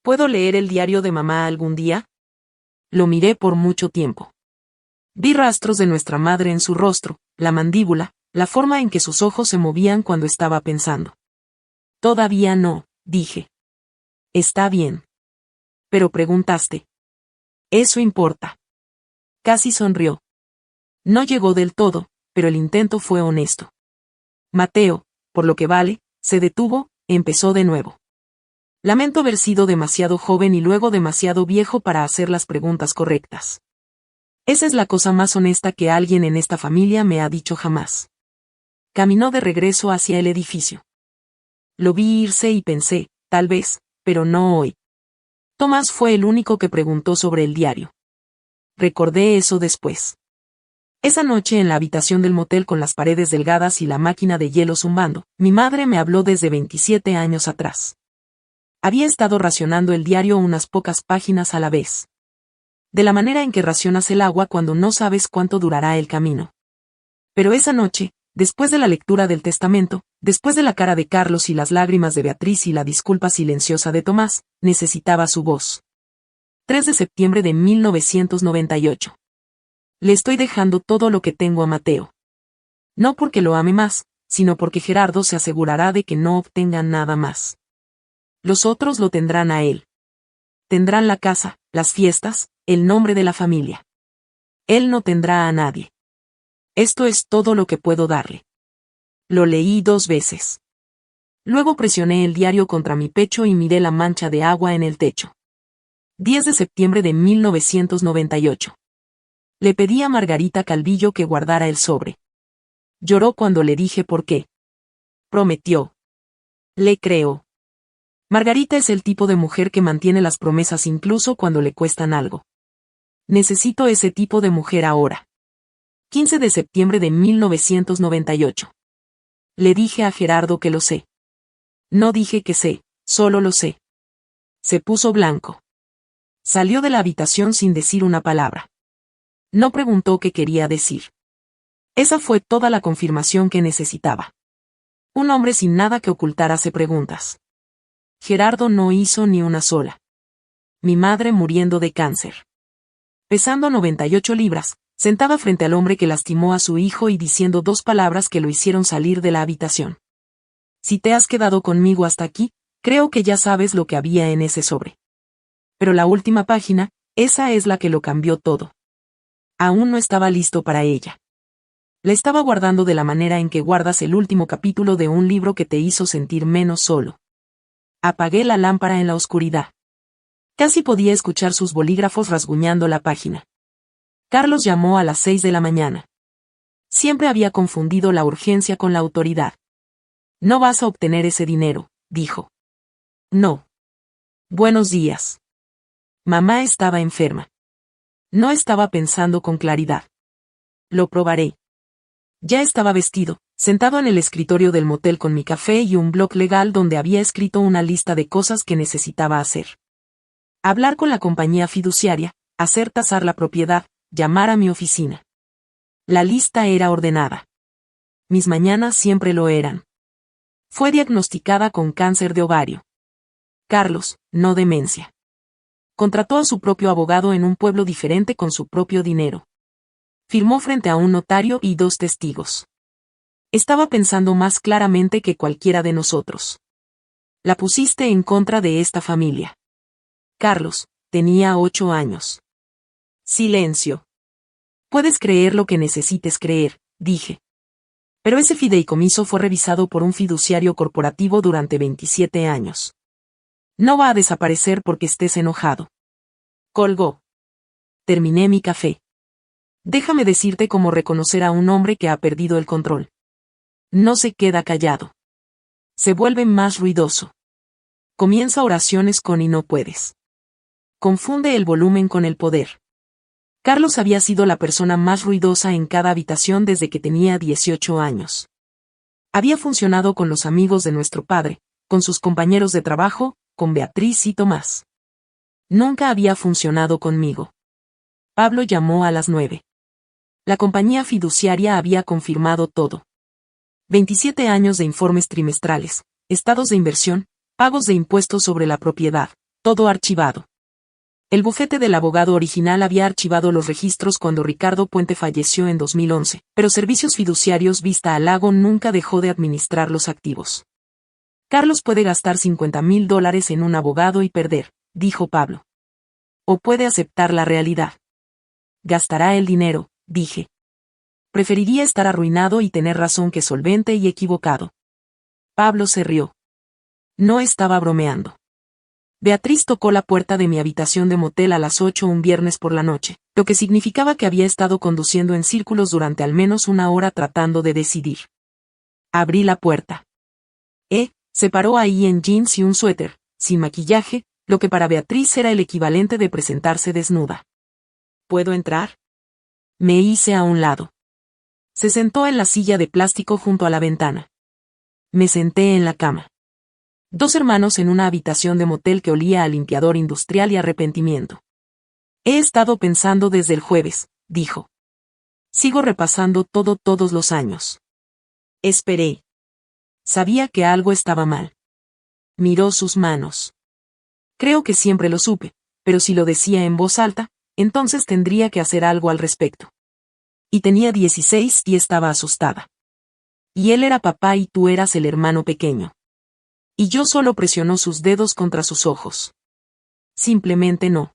¿Puedo leer el diario de mamá algún día? Lo miré por mucho tiempo. Vi rastros de nuestra madre en su rostro, la mandíbula, la forma en que sus ojos se movían cuando estaba pensando. Todavía no, dije. Está bien. Pero preguntaste. Eso importa. Casi sonrió. No llegó del todo, pero el intento fue honesto. Mateo, por lo que vale, se detuvo, empezó de nuevo. Lamento haber sido demasiado joven y luego demasiado viejo para hacer las preguntas correctas. Esa es la cosa más honesta que alguien en esta familia me ha dicho jamás. Caminó de regreso hacia el edificio. Lo vi irse y pensé, tal vez, pero no hoy. Tomás fue el único que preguntó sobre el diario. Recordé eso después. Esa noche en la habitación del motel con las paredes delgadas y la máquina de hielo zumbando, mi madre me habló desde 27 años atrás. Había estado racionando el diario unas pocas páginas a la vez. De la manera en que racionas el agua cuando no sabes cuánto durará el camino. Pero esa noche, después de la lectura del testamento, después de la cara de Carlos y las lágrimas de Beatriz y la disculpa silenciosa de Tomás, necesitaba su voz. 3 de septiembre de 1998. Le estoy dejando todo lo que tengo a Mateo. No porque lo ame más, sino porque Gerardo se asegurará de que no obtenga nada más. Los otros lo tendrán a él. Tendrán la casa, las fiestas, el nombre de la familia. Él no tendrá a nadie. Esto es todo lo que puedo darle. Lo leí 2 veces. Luego presioné el diario contra mi pecho y miré la mancha de agua en el techo. 10 de septiembre de 1998. Le pedí a Margarita Calvillo que guardara el sobre. Lloró cuando le dije por qué. Prometió. Le creo. Margarita es el tipo de mujer que mantiene las promesas incluso cuando le cuestan algo. Necesito ese tipo de mujer ahora. 15 de septiembre de 1998. Le dije a Gerardo que lo sé. No dije que sé, solo lo sé. Se puso blanco. Salió de la habitación sin decir una palabra. No preguntó qué quería decir. Esa fue toda la confirmación que necesitaba. Un hombre sin nada que ocultar hace preguntas. Gerardo no hizo ni una sola. Mi madre muriendo de cáncer. Pesando 98 libras, sentada frente al hombre que lastimó a su hijo y diciendo 2 palabras que lo hicieron salir de la habitación. Si te has quedado conmigo hasta aquí, creo que ya sabes lo que había en ese sobre. Pero la última página, esa es la que lo cambió todo. Aún no estaba listo para ella. La estaba guardando de la manera en que guardas el último capítulo de un libro que te hizo sentir menos solo. Apagué la lámpara en la oscuridad. Casi podía escuchar sus bolígrafos rasguñando la página. Carlos llamó a las 6 de la mañana. Siempre había confundido la urgencia con la autoridad. No vas a obtener ese dinero, dijo. No. Buenos días. Mamá estaba enferma. No estaba pensando con claridad. Lo probaré. Ya estaba vestido, sentado en el escritorio del motel con mi café y un blog legal donde había escrito una lista de cosas que necesitaba hacer. Hablar con la compañía fiduciaria, hacer tasar la propiedad, llamar a mi oficina. La lista era ordenada. Mis mañanas siempre lo eran. Fue diagnosticada con cáncer de ovario. Carlos, no demencia. Contrató a su propio abogado en un pueblo diferente con su propio dinero. Firmó frente a un notario y 2 testigos. Estaba pensando más claramente que cualquiera de nosotros. La pusiste en contra de esta familia. Carlos, tenía 8 años. Silencio. Puedes creer lo que necesites creer, dije. Pero ese fideicomiso fue revisado por un fiduciario corporativo durante 27 años. No va a desaparecer porque estés enojado. Colgó. Terminé mi café. Déjame decirte cómo reconocer a un hombre que ha perdido el control. No se queda callado. Se vuelve más ruidoso. Comienza oraciones con y no puedes. Confunde el volumen con el poder. Carlos había sido la persona más ruidosa en cada habitación desde que tenía 18 años. Había funcionado con los amigos de nuestro padre, con sus compañeros de trabajo, con Beatriz y Tomás. Nunca había funcionado conmigo. Pablo llamó a las 9. La compañía fiduciaria había confirmado todo. 27 años de informes trimestrales, estados de inversión, pagos de impuestos sobre la propiedad, todo archivado. El bufete del abogado original había archivado los registros cuando Ricardo Puente falleció en 2011, pero Servicios Fiduciarios Vista al Lago nunca dejó de administrar los activos. Carlos puede gastar $50,000 en un abogado y perder, dijo Pablo. O puede aceptar la realidad. Gastará el dinero, dije. Preferiría estar arruinado y tener razón que solvente y equivocado. Pablo se rió. No estaba bromeando. Beatriz tocó la puerta de mi habitación de motel a las 8 un viernes por la noche, lo que significaba que había estado conduciendo en círculos durante al menos una hora tratando de decidir. Abrí la puerta. Se paró ahí en jeans y un suéter, sin maquillaje, lo que para Beatriz era el equivalente de presentarse desnuda. ¿Puedo entrar? Me hice a un lado. Se sentó en la silla de plástico junto a la ventana. Me senté en la cama. 2 hermanos en una habitación de motel que olía a limpiador industrial y arrepentimiento. He estado pensando desde el jueves, dijo. Sigo repasando todo todos los años. Esperé. Sabía que algo estaba mal. Miró sus manos. Creo que siempre lo supe, pero si lo decía en voz alta, entonces tendría que hacer algo al respecto. Y tenía 16 y estaba asustada. Y él era papá y tú eras el hermano pequeño. Y yo solo presionó sus dedos contra sus ojos. Simplemente no.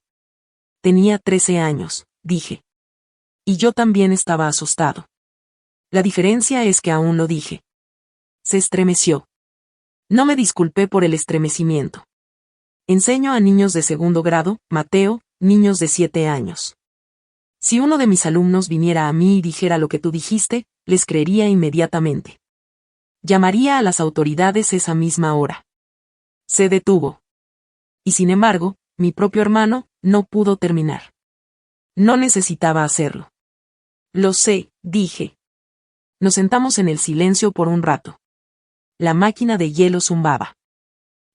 Tenía 13 años, dije. Y yo también estaba asustado. La diferencia es que aún lo dije. Se estremeció. No me disculpé por el estremecimiento. Enseño a niños de 2º grado, Mateo, niños de 7 años. Si uno de mis alumnos viniera a mí y dijera lo que tú dijiste, les creería inmediatamente. Llamaría a las autoridades esa misma hora. Se detuvo. Y sin embargo, mi propio hermano, no pudo terminar. No necesitaba hacerlo. Lo sé, dije. Nos sentamos en el silencio por un rato. La máquina de hielo zumbaba.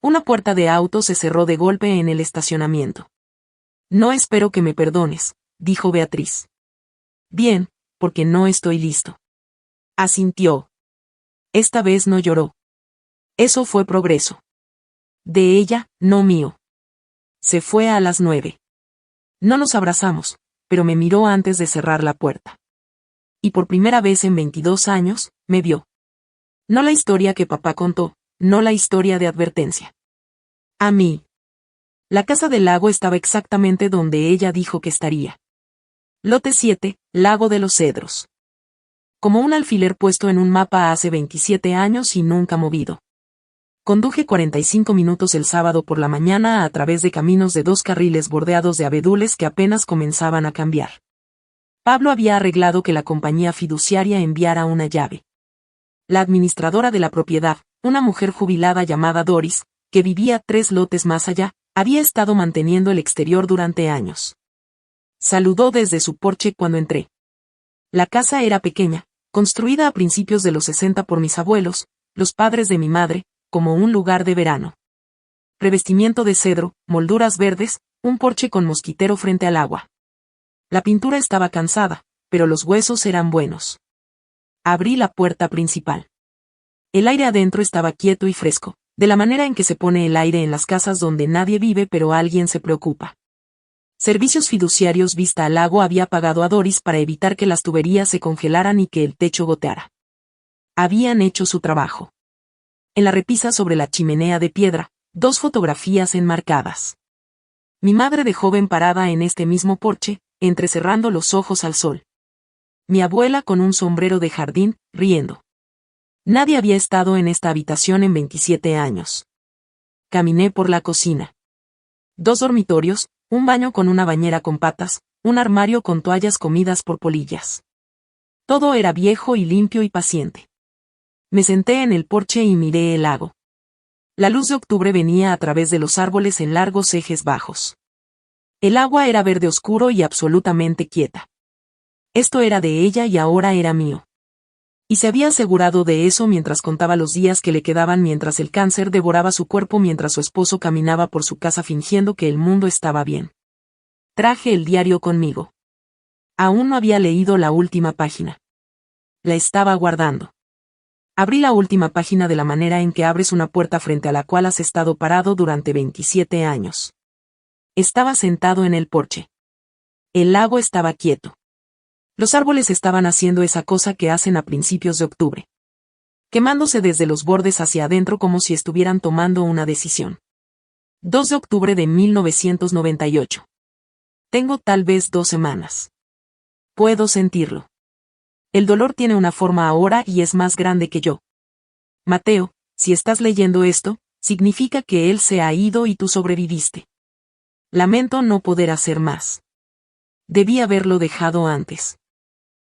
Una puerta de auto se cerró de golpe en el estacionamiento. No espero que me perdones, dijo Beatriz. Bien, porque no estoy listo. Asintió. Esta vez no lloró. Eso fue progreso. De ella, no mío. Se fue a las 9. No nos abrazamos, pero me miró antes de cerrar la puerta. Y por primera vez en 22 años, me vio. No la historia que papá contó, no la historia de advertencia. A mí. La casa del lago estaba exactamente donde ella dijo que estaría. Lote 7, Lago de los Cedros. Como un alfiler puesto en un mapa hace 27 años y nunca movido. Conduje 45 minutos el sábado por la mañana a través de caminos de 2 carriles bordeados de abedules que apenas comenzaban a cambiar. Pablo había arreglado que la compañía fiduciaria enviara una llave. La administradora de la propiedad, una mujer jubilada llamada Doris, que vivía 3 lotes más allá, había estado manteniendo el exterior durante años. Saludó desde su porche cuando entré. La casa era pequeña, construida a principios de los 60 por mis abuelos, los padres de mi madre, como un lugar de verano. Revestimiento de cedro, molduras verdes, un porche con mosquitero frente al agua. La pintura estaba cansada, pero los huesos eran buenos. Abrí la puerta principal. El aire adentro estaba quieto y fresco, de la manera en que se pone el aire en las casas donde nadie vive pero alguien se preocupa. Servicios Fiduciarios Vista al Lago había pagado a Doris para evitar que las tuberías se congelaran y que el techo goteara. Habían hecho su trabajo. En la repisa sobre la chimenea de piedra, 2 fotografías enmarcadas. Mi madre de joven parada en este mismo porche, entrecerrando los ojos al sol. Mi abuela con un sombrero de jardín, riendo. Nadie había estado en esta habitación en 27 años. Caminé por la cocina. 2 dormitorios, un baño con una bañera con patas, un armario con toallas comidas por polillas. Todo era viejo y limpio y paciente. Me senté en el porche y miré el lago. La luz de octubre venía a través de los árboles en largos ejes bajos. El agua era verde oscuro y absolutamente quieta. Esto era de ella y ahora era mío. Y se había asegurado de eso mientras contaba los días que le quedaban mientras el cáncer devoraba su cuerpo mientras su esposo caminaba por su casa fingiendo que el mundo estaba bien. Traje el diario conmigo. Aún no había leído la última página. La estaba guardando. Abrí la última página de la manera en que abres una puerta frente a la cual has estado parado durante 27 años. Estaba sentado en el porche. El lago estaba quieto. Los árboles estaban haciendo esa cosa que hacen a principios de octubre. Quemándose desde los bordes hacia adentro como si estuvieran tomando una decisión. 2 de octubre de 1998. Tengo tal vez 2 semanas. Puedo sentirlo. El dolor tiene una forma ahora y es más grande que yo. Mateo, si estás leyendo esto, significa que él se ha ido y tú sobreviviste. Lamento no poder hacer más. Debí haberlo dejado antes.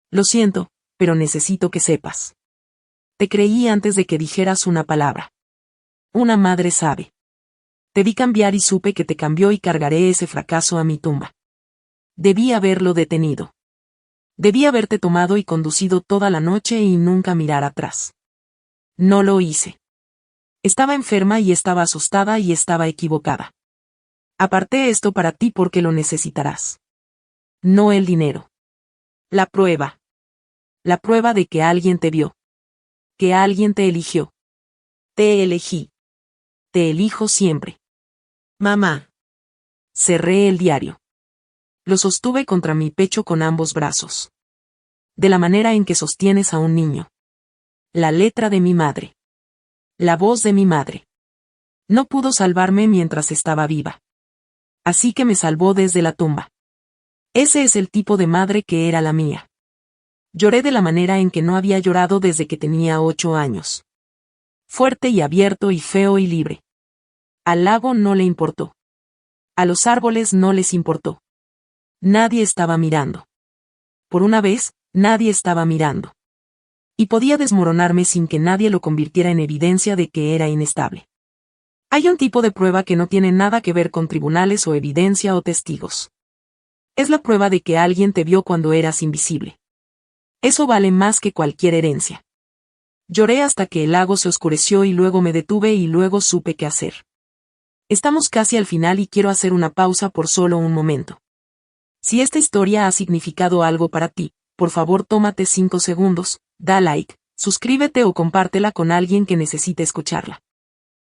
Lo siento, pero necesito que sepas. Te creí antes de que dijeras una palabra. Una madre sabe. Te vi cambiar y supe que te cambió y cargaré ese fracaso a mi tumba. Debí haberlo detenido. Debí haberte tomado y conducido toda la noche y nunca mirar atrás. No lo hice. Estaba enferma y estaba asustada y estaba equivocada. Aparté esto para ti porque lo necesitarás. No el dinero. La prueba. La prueba de que alguien te vio. Que alguien te eligió. Te elegí. Te elijo siempre. Mamá. Cerré el diario. Lo sostuve contra mi pecho con ambos brazos. De la manera en que sostienes a un niño. La letra de mi madre. La voz de mi madre. No pudo salvarme mientras estaba viva. Así que me salvó desde la tumba. Ese es el tipo de madre que era la mía. Lloré de la manera en que no había llorado desde que tenía 8 años. Fuerte y abierto y feo y libre. Al lago no le importó. A los árboles no les importó. Nadie estaba mirando. Por una vez, nadie estaba mirando. Y podía desmoronarme sin que nadie lo convirtiera en evidencia de que era inestable. Hay un tipo de prueba que no tiene nada que ver con tribunales o evidencia o testigos. Es la prueba de que alguien te vio cuando eras invisible. Eso vale más que cualquier herencia. Lloré hasta que el lago se oscureció y luego me detuve y luego supe qué hacer. Estamos casi al final y quiero hacer una pausa por solo un momento. Si esta historia ha significado algo para ti, por favor tómate 5 segundos, da like, suscríbete o compártela con alguien que necesite escucharla.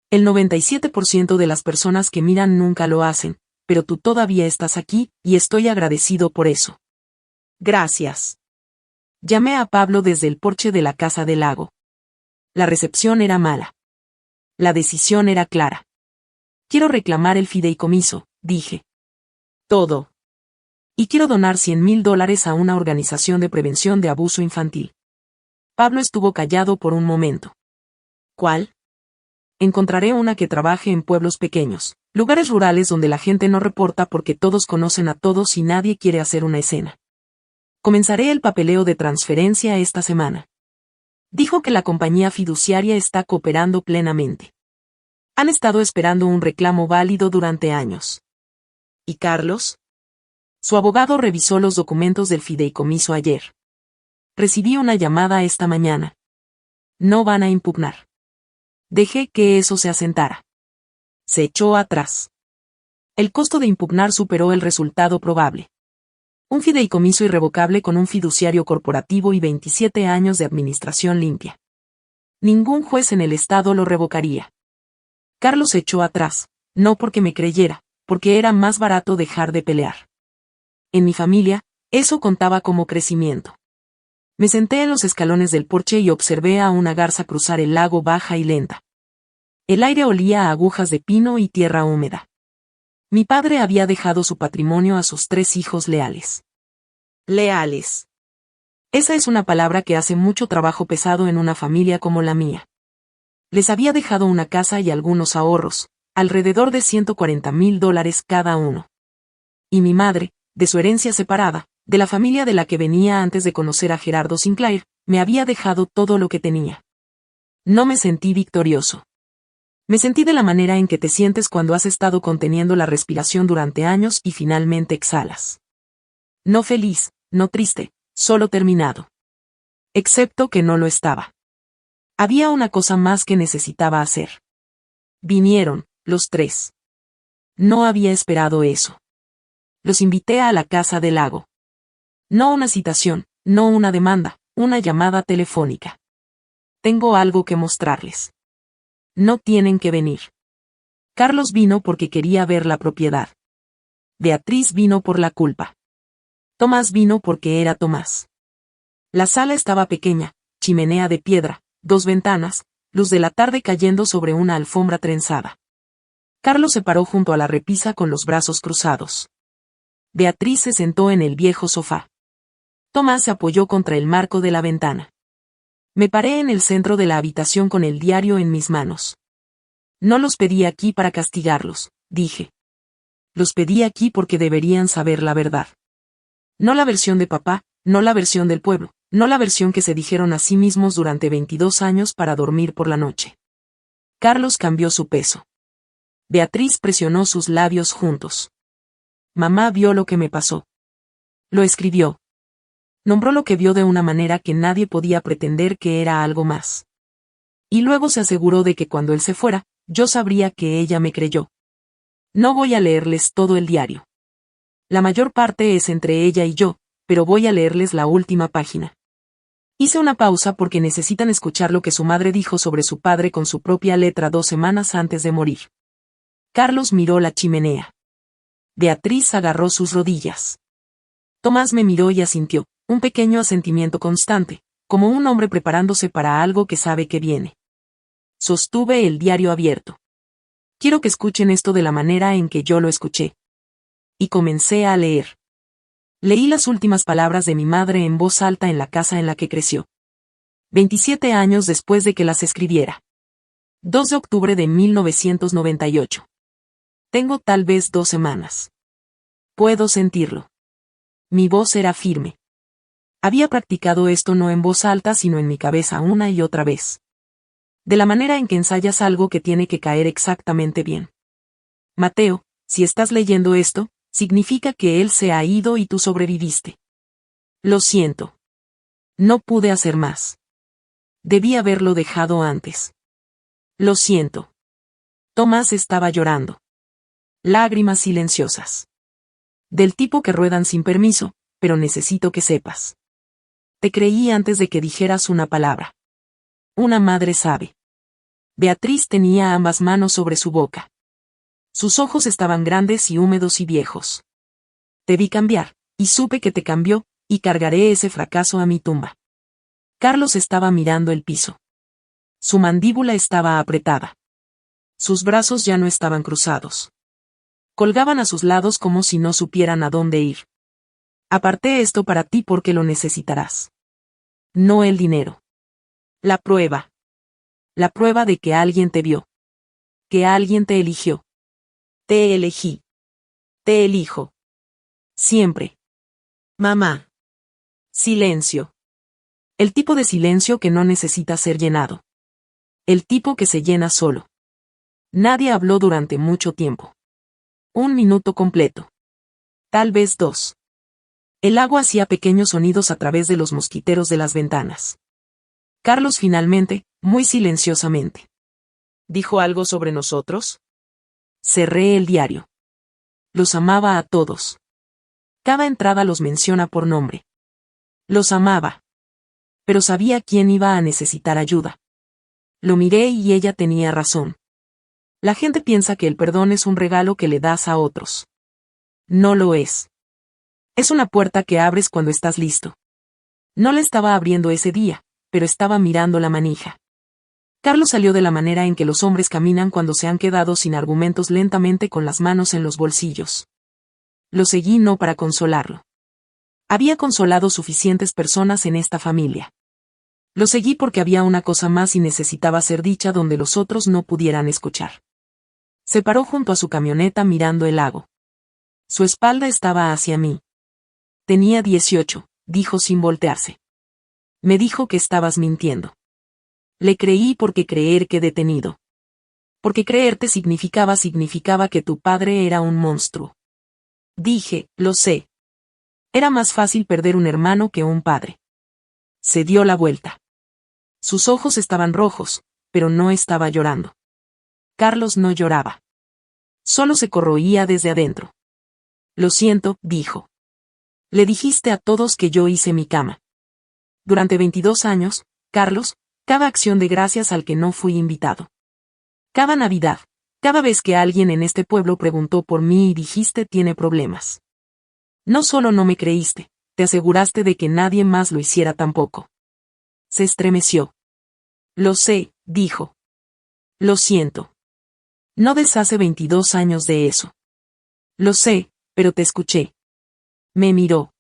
El 97% de las personas que miran nunca lo hacen, pero tú todavía estás aquí, y estoy agradecido por eso. Gracias. Llamé a Pablo desde el porche de la casa del lago. La recepción era mala. La decisión era clara. Quiero reclamar el fideicomiso, dije. Todo. Y quiero donar $100,000 a una organización de prevención de abuso infantil. Pablo estuvo callado por un momento. ¿Cuál? Encontraré una que trabaje en pueblos pequeños, lugares rurales donde la gente no reporta porque todos conocen a todos y nadie quiere hacer una escena. Comenzaré el papeleo de transferencia esta semana. Dijo que la compañía fiduciaria está cooperando plenamente. Han estado esperando un reclamo válido durante años. ¿Y Carlos? Su abogado revisó los documentos del fideicomiso ayer. Recibí una llamada esta mañana. No van a impugnar. Dejé que eso se asentara. Se echó atrás. El costo de impugnar superó el resultado probable. Un fideicomiso irrevocable con un fiduciario corporativo y 27 años de administración limpia. Ningún juez en el estado lo revocaría. Carlos se echó atrás, no porque me creyera, porque era más barato dejar de pelear. En mi familia, eso contaba como crecimiento. Me senté en los escalones del porche y observé a una garza cruzar el lago baja y lenta. El aire olía a agujas de pino y tierra húmeda. Mi padre había dejado su patrimonio a sus 3 hijos leales. Leales. Esa es una palabra que hace mucho trabajo pesado en una familia como la mía. Les había dejado una casa y algunos ahorros, alrededor de $140,000 cada uno. Y mi madre, de su herencia separada, de la familia de la que venía antes de conocer a Gerardo Sinclair, me había dejado todo lo que tenía. No me sentí victorioso. Me sentí de la manera en que te sientes cuando has estado conteniendo la respiración durante años y finalmente exhalas. No feliz, no triste, solo terminado. Excepto que no lo estaba. Había una cosa más que necesitaba hacer. Vinieron, los 3. No había esperado eso. Los invité a la casa del lago. No una citación, no una demanda, una llamada telefónica. Tengo algo que mostrarles. No tienen que venir. Carlos vino porque quería ver la propiedad. Beatriz vino por la culpa. Tomás vino porque era Tomás. La sala estaba pequeña, chimenea de piedra, 2 ventanas, luz de la tarde cayendo sobre una alfombra trenzada. Carlos se paró junto a la repisa con los brazos cruzados. Beatriz se sentó en el viejo sofá. Tomás se apoyó contra el marco de la ventana. Me paré en el centro de la habitación con el diario en mis manos. No los pedí aquí para castigarlos, dije. Los pedí aquí porque deberían saber la verdad. No la versión de papá, no la versión del pueblo, no la versión que se dijeron a sí mismos durante 22 años para dormir por la noche. Carlos cambió su peso. Beatriz presionó sus labios juntos. Mamá vio lo que me pasó. Lo escribió. Nombró lo que vio de una manera que nadie podía pretender que era algo más. Y luego se aseguró de que cuando él se fuera, yo sabría que ella me creyó. No voy a leerles todo el diario. La mayor parte es entre ella y yo, pero voy a leerles la última página. Hice una pausa porque necesitan escuchar lo que su madre dijo sobre su padre con su propia letra 2 semanas antes de morir. Carlos miró la chimenea. Beatriz agarró sus rodillas. Tomás me miró y asintió, un pequeño asentimiento constante, como un hombre preparándose para algo que sabe que viene. Sostuve el diario abierto. Quiero que escuchen esto de la manera en que yo lo escuché. Y comencé a leer. Leí las últimas palabras de mi madre en voz alta en la casa en la que creció. 27 años después de que las escribiera. 2 de octubre de 1998. Tengo tal vez 2 semanas. Puedo sentirlo. Mi voz era firme. Había practicado esto no en voz alta sino en mi cabeza una y otra vez. De la manera en que ensayas algo que tiene que caer exactamente bien. Mateo, si estás leyendo esto, significa que él se ha ido y tú sobreviviste. Lo siento. No pude hacer más. Debí haberlo dejado antes. Lo siento. Tomás estaba llorando. Lágrimas silenciosas. Del tipo que ruedan sin permiso, pero necesito que sepas. Te creí antes de que dijeras una palabra. Una madre sabe. Beatriz tenía ambas manos sobre su boca. Sus ojos estaban grandes y húmedos y viejos. Te vi cambiar, y supe que te cambió, y cargaré ese fracaso a mi tumba. Carlos estaba mirando el piso. Su mandíbula estaba apretada. Sus brazos ya no estaban cruzados. Colgaban a sus lados como si no supieran a dónde ir. Aparté esto para ti porque lo necesitarás. No el dinero. La prueba. La prueba de que alguien te vio. Que alguien te eligió. Te elegí. Te elijo. Siempre. Mamá. Silencio. El tipo de silencio que no necesita ser llenado. El tipo que se llena solo. Nadie habló durante mucho tiempo. 1 minuto completo. Tal vez 2. El lago hacía pequeños sonidos a través de los mosquiteros de las ventanas. Carlos finalmente, muy silenciosamente. ¿Dijo algo sobre nosotros? Cerré el diario. Los amaba a todos. Cada entrada los menciona por nombre. Los amaba. Pero sabía quién iba a necesitar ayuda. Lo miré y ella tenía razón. La gente piensa que el perdón es un regalo que le das a otros. No lo es. Es una puerta que abres cuando estás listo. No la estaba abriendo ese día, pero estaba mirando la manija. Carlos salió de la manera en que los hombres caminan cuando se han quedado sin argumentos lentamente con las manos en los bolsillos. Lo seguí no para consolarlo. Había consolado suficientes personas en esta familia. Lo seguí porque había una cosa más y necesitaba ser dicha donde los otros no pudieran escuchar. Se paró junto a su camioneta mirando el lago. Su espalda estaba hacia mí. Tenía 18, dijo sin voltearse. Me dijo que estabas mintiendo. Le creí porque creer que detenido. Porque creerte significaba que tu padre era un monstruo. Dije, lo sé. Era más fácil perder un hermano que un padre. Se dio la vuelta. Sus ojos estaban rojos, pero no estaba llorando. Carlos no lloraba. Solo se corroía desde adentro. Lo siento, dijo. Le dijiste a todos que yo hice mi cama. Durante 22 años, Carlos, cada acción de gracias al que no fui invitado. Cada Navidad, cada vez que alguien en este pueblo preguntó por mí y dijiste tiene problemas. No solo no me creíste, te aseguraste de que nadie más lo hiciera tampoco. Se estremeció. Lo sé, dijo. Lo siento. No deshace 22 años de eso. Lo sé, pero te escuché. Me miró.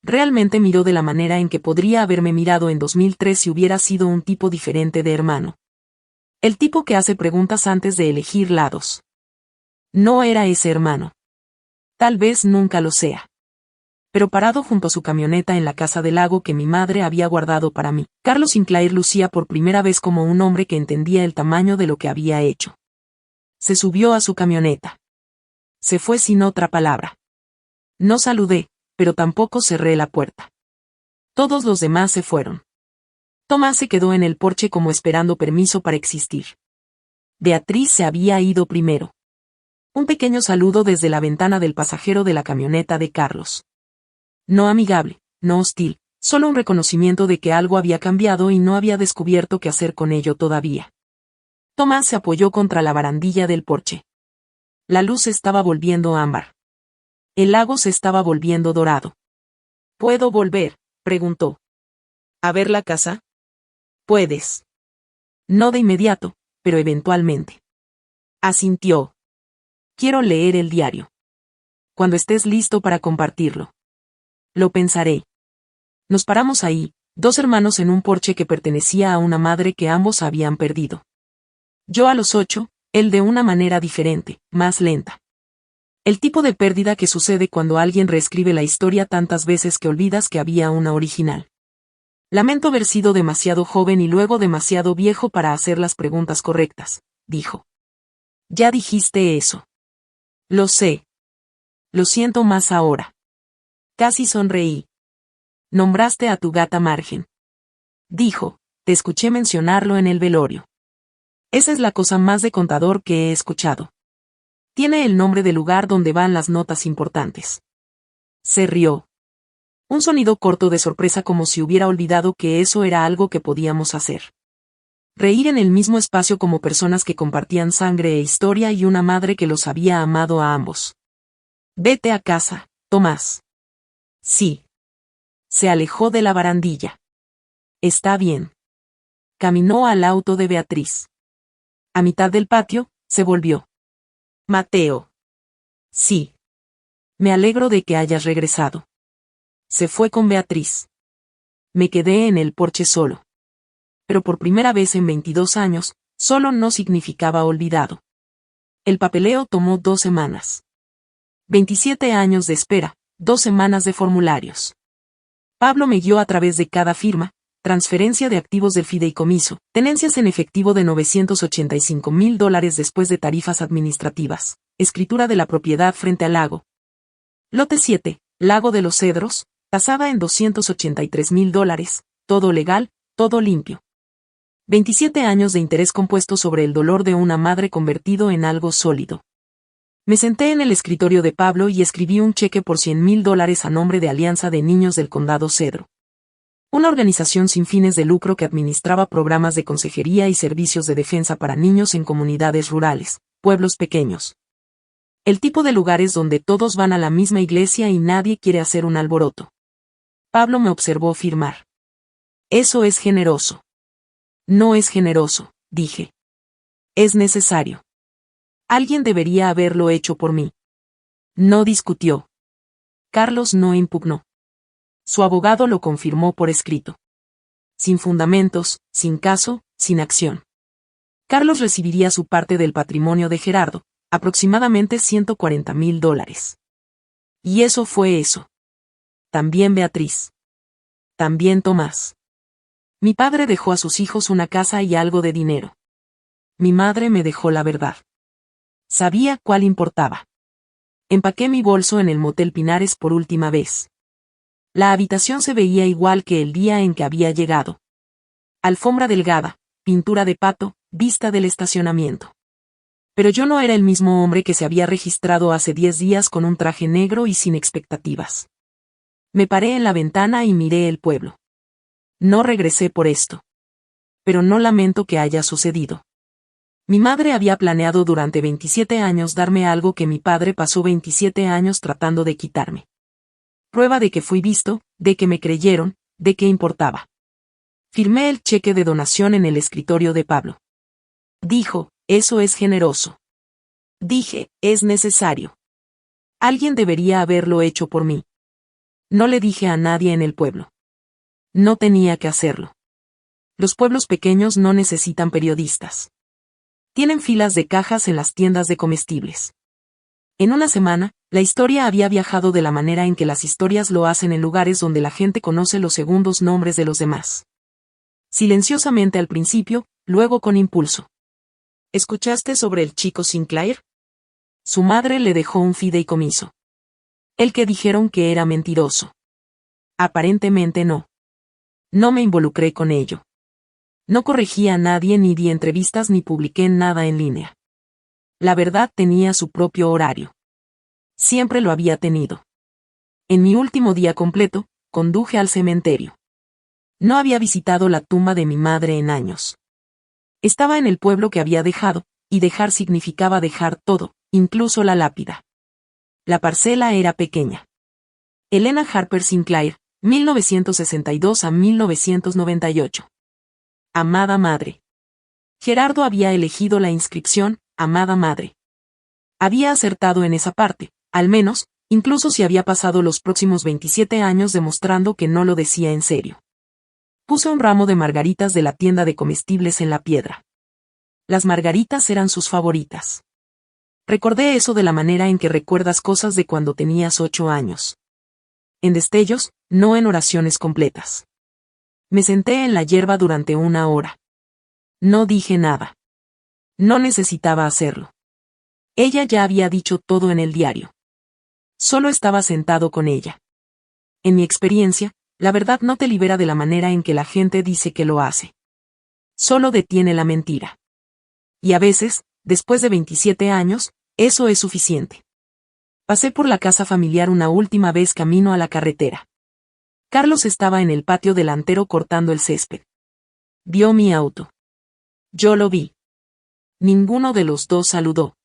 Realmente miró de la manera en que podría haberme mirado en 2003 si hubiera sido un tipo diferente de hermano. El tipo que hace preguntas antes de elegir lados. No era ese hermano. Tal vez nunca lo sea. Pero parado junto a su camioneta en la casa del lago que mi madre había guardado para mí, Carlos Sinclair lucía por primera vez como un hombre que entendía el tamaño de lo que había hecho. Se subió a su camioneta. Se fue sin otra palabra. No saludé, pero tampoco cerré la puerta. Todos los demás se fueron. Tomás se quedó en el porche como esperando permiso para existir. Beatriz se había ido primero. Un pequeño saludo desde la ventana del pasajero de la camioneta de Carlos. No amigable, no hostil, solo un reconocimiento de que algo había cambiado y no había descubierto qué hacer con ello todavía. Tomás se apoyó contra la barandilla del porche. La luz estaba volviendo ámbar. El lago se estaba volviendo dorado. ¿Puedo volver?, preguntó. ¿A ver la casa? Puedes. No de inmediato, pero eventualmente. Asintió. Quiero leer el diario. Cuando estés listo para compartirlo. Lo pensaré. Nos paramos ahí, dos hermanos en un porche que pertenecía a una madre que ambos habían perdido. Yo a los 8, él de una manera diferente, más lenta. El tipo de pérdida que sucede cuando alguien reescribe la historia tantas veces que olvidas que había una original. Lamento haber sido demasiado joven y luego demasiado viejo para hacer las preguntas correctas, dijo. Ya dijiste eso. Lo sé. Lo siento más ahora. Casi sonreí. Nombraste a tu gata Margen. Dijo, te escuché mencionarlo en el velorio. Esa es la cosa más de contador que he escuchado. Tiene el nombre del lugar donde van las notas importantes. Se rió. Un sonido corto de sorpresa como si hubiera olvidado que eso era algo que podíamos hacer. Reír en el mismo espacio como personas que compartían sangre e historia y una madre que los había amado a ambos. Vete a casa, Tomás. Sí. Se alejó de la barandilla. Está bien. Caminó al auto de Beatriz. A mitad del patio, se volvió. Mateo. Sí. Me alegro de que hayas regresado. Se fue con Beatriz. Me quedé en el porche solo. Pero por primera vez en 22 años, solo no significaba olvidado. El papeleo tomó 2 semanas. 27 años de espera, 2 semanas de formularios. Pablo me guió a través de cada firma, transferencia de activos del fideicomiso, tenencias en efectivo de $985,000 después de tarifas administrativas, escritura de la propiedad frente al lago. Lote 7, Lago de los Cedros, tasada en $283,000, todo legal, todo limpio. 27 años de interés compuesto sobre el dolor de una madre convertido en algo sólido. Me senté en el escritorio de Pablo y escribí un cheque por $100,000 a nombre de Alianza de Niños del Condado Cedro. Una organización sin fines de lucro que administraba programas de consejería y servicios de defensa para niños en comunidades rurales, pueblos pequeños. El tipo de lugares donde todos van a la misma iglesia y nadie quiere hacer un alboroto. Pablo me observó firmar. Eso es generoso. No es generoso, dije. Es necesario. Alguien debería haberlo hecho por mí. No discutió. Carlos no impugnó. Su abogado lo confirmó por escrito. Sin fundamentos, sin caso, sin acción. Carlos recibiría su parte del patrimonio de Gerardo, aproximadamente $140,000. Y eso fue eso. También Beatriz. También Tomás. Mi padre dejó a sus hijos una casa y algo de dinero. Mi madre me dejó la verdad. Sabía cuál importaba. Empaqué mi bolso en el Motel Pinares por última vez. La habitación se veía igual que el día en que había llegado. Alfombra delgada, pintura de pato, vista del estacionamiento. Pero yo no era el mismo hombre que se había registrado hace 10 días con un traje negro y sin expectativas. Me paré en la ventana y miré el pueblo. No regresé por esto. Pero no lamento que haya sucedido. Mi madre había planeado durante 27 años darme algo que mi padre pasó 27 años tratando de quitarme. Prueba de que fui visto, de que me creyeron, de que importaba. Firmé el cheque de donación en el escritorio de Pablo. Dijo, eso es generoso. Dije, es necesario. Alguien debería haberlo hecho por mí. No le dije a nadie en el pueblo. No tenía que hacerlo. Los pueblos pequeños no necesitan periodistas. Tienen filas de cajas en las tiendas de comestibles. En una semana, la historia había viajado de la manera en que las historias lo hacen en lugares donde la gente conoce los segundos nombres de los demás. Silenciosamente al principio, luego con impulso. ¿Escuchaste sobre el chico Sinclair? Su madre le dejó un fideicomiso. El que dijeron que era mentiroso. Aparentemente no. No me involucré con ello. No corregí a nadie ni di entrevistas ni publiqué nada en línea. La verdad tenía su propio horario. Siempre lo había tenido. En mi último día completo, conduje al cementerio. No había visitado la tumba de mi madre en años. Estaba en el pueblo que había dejado, y dejar significaba dejar todo, incluso la lápida. La parcela era pequeña. Elena Harper Sinclair, 1962 a 1998. Amada madre. Gerardo había elegido la inscripción, Amada madre. Había acertado en esa parte, al menos, incluso si había pasado los próximos 27 años demostrando que no lo decía en serio. Puso un ramo de margaritas de la tienda de comestibles en la piedra. Las margaritas eran sus favoritas. Recordé eso de la manera en que recuerdas cosas de cuando tenías 8 años. En destellos, no en oraciones completas. Me senté en la hierba durante 1 hora. No dije nada. No necesitaba hacerlo. Ella ya había dicho todo en el diario. Solo estaba sentado con ella. En mi experiencia, la verdad no te libera de la manera en que la gente dice que lo hace. Solo detiene la mentira. Y a veces, después de 27 años, eso es suficiente. Pasé por la casa familiar una última vez camino a la carretera. Carlos estaba en el patio delantero cortando el césped. Vio mi auto. Yo lo vi. Ninguno de los dos saludó.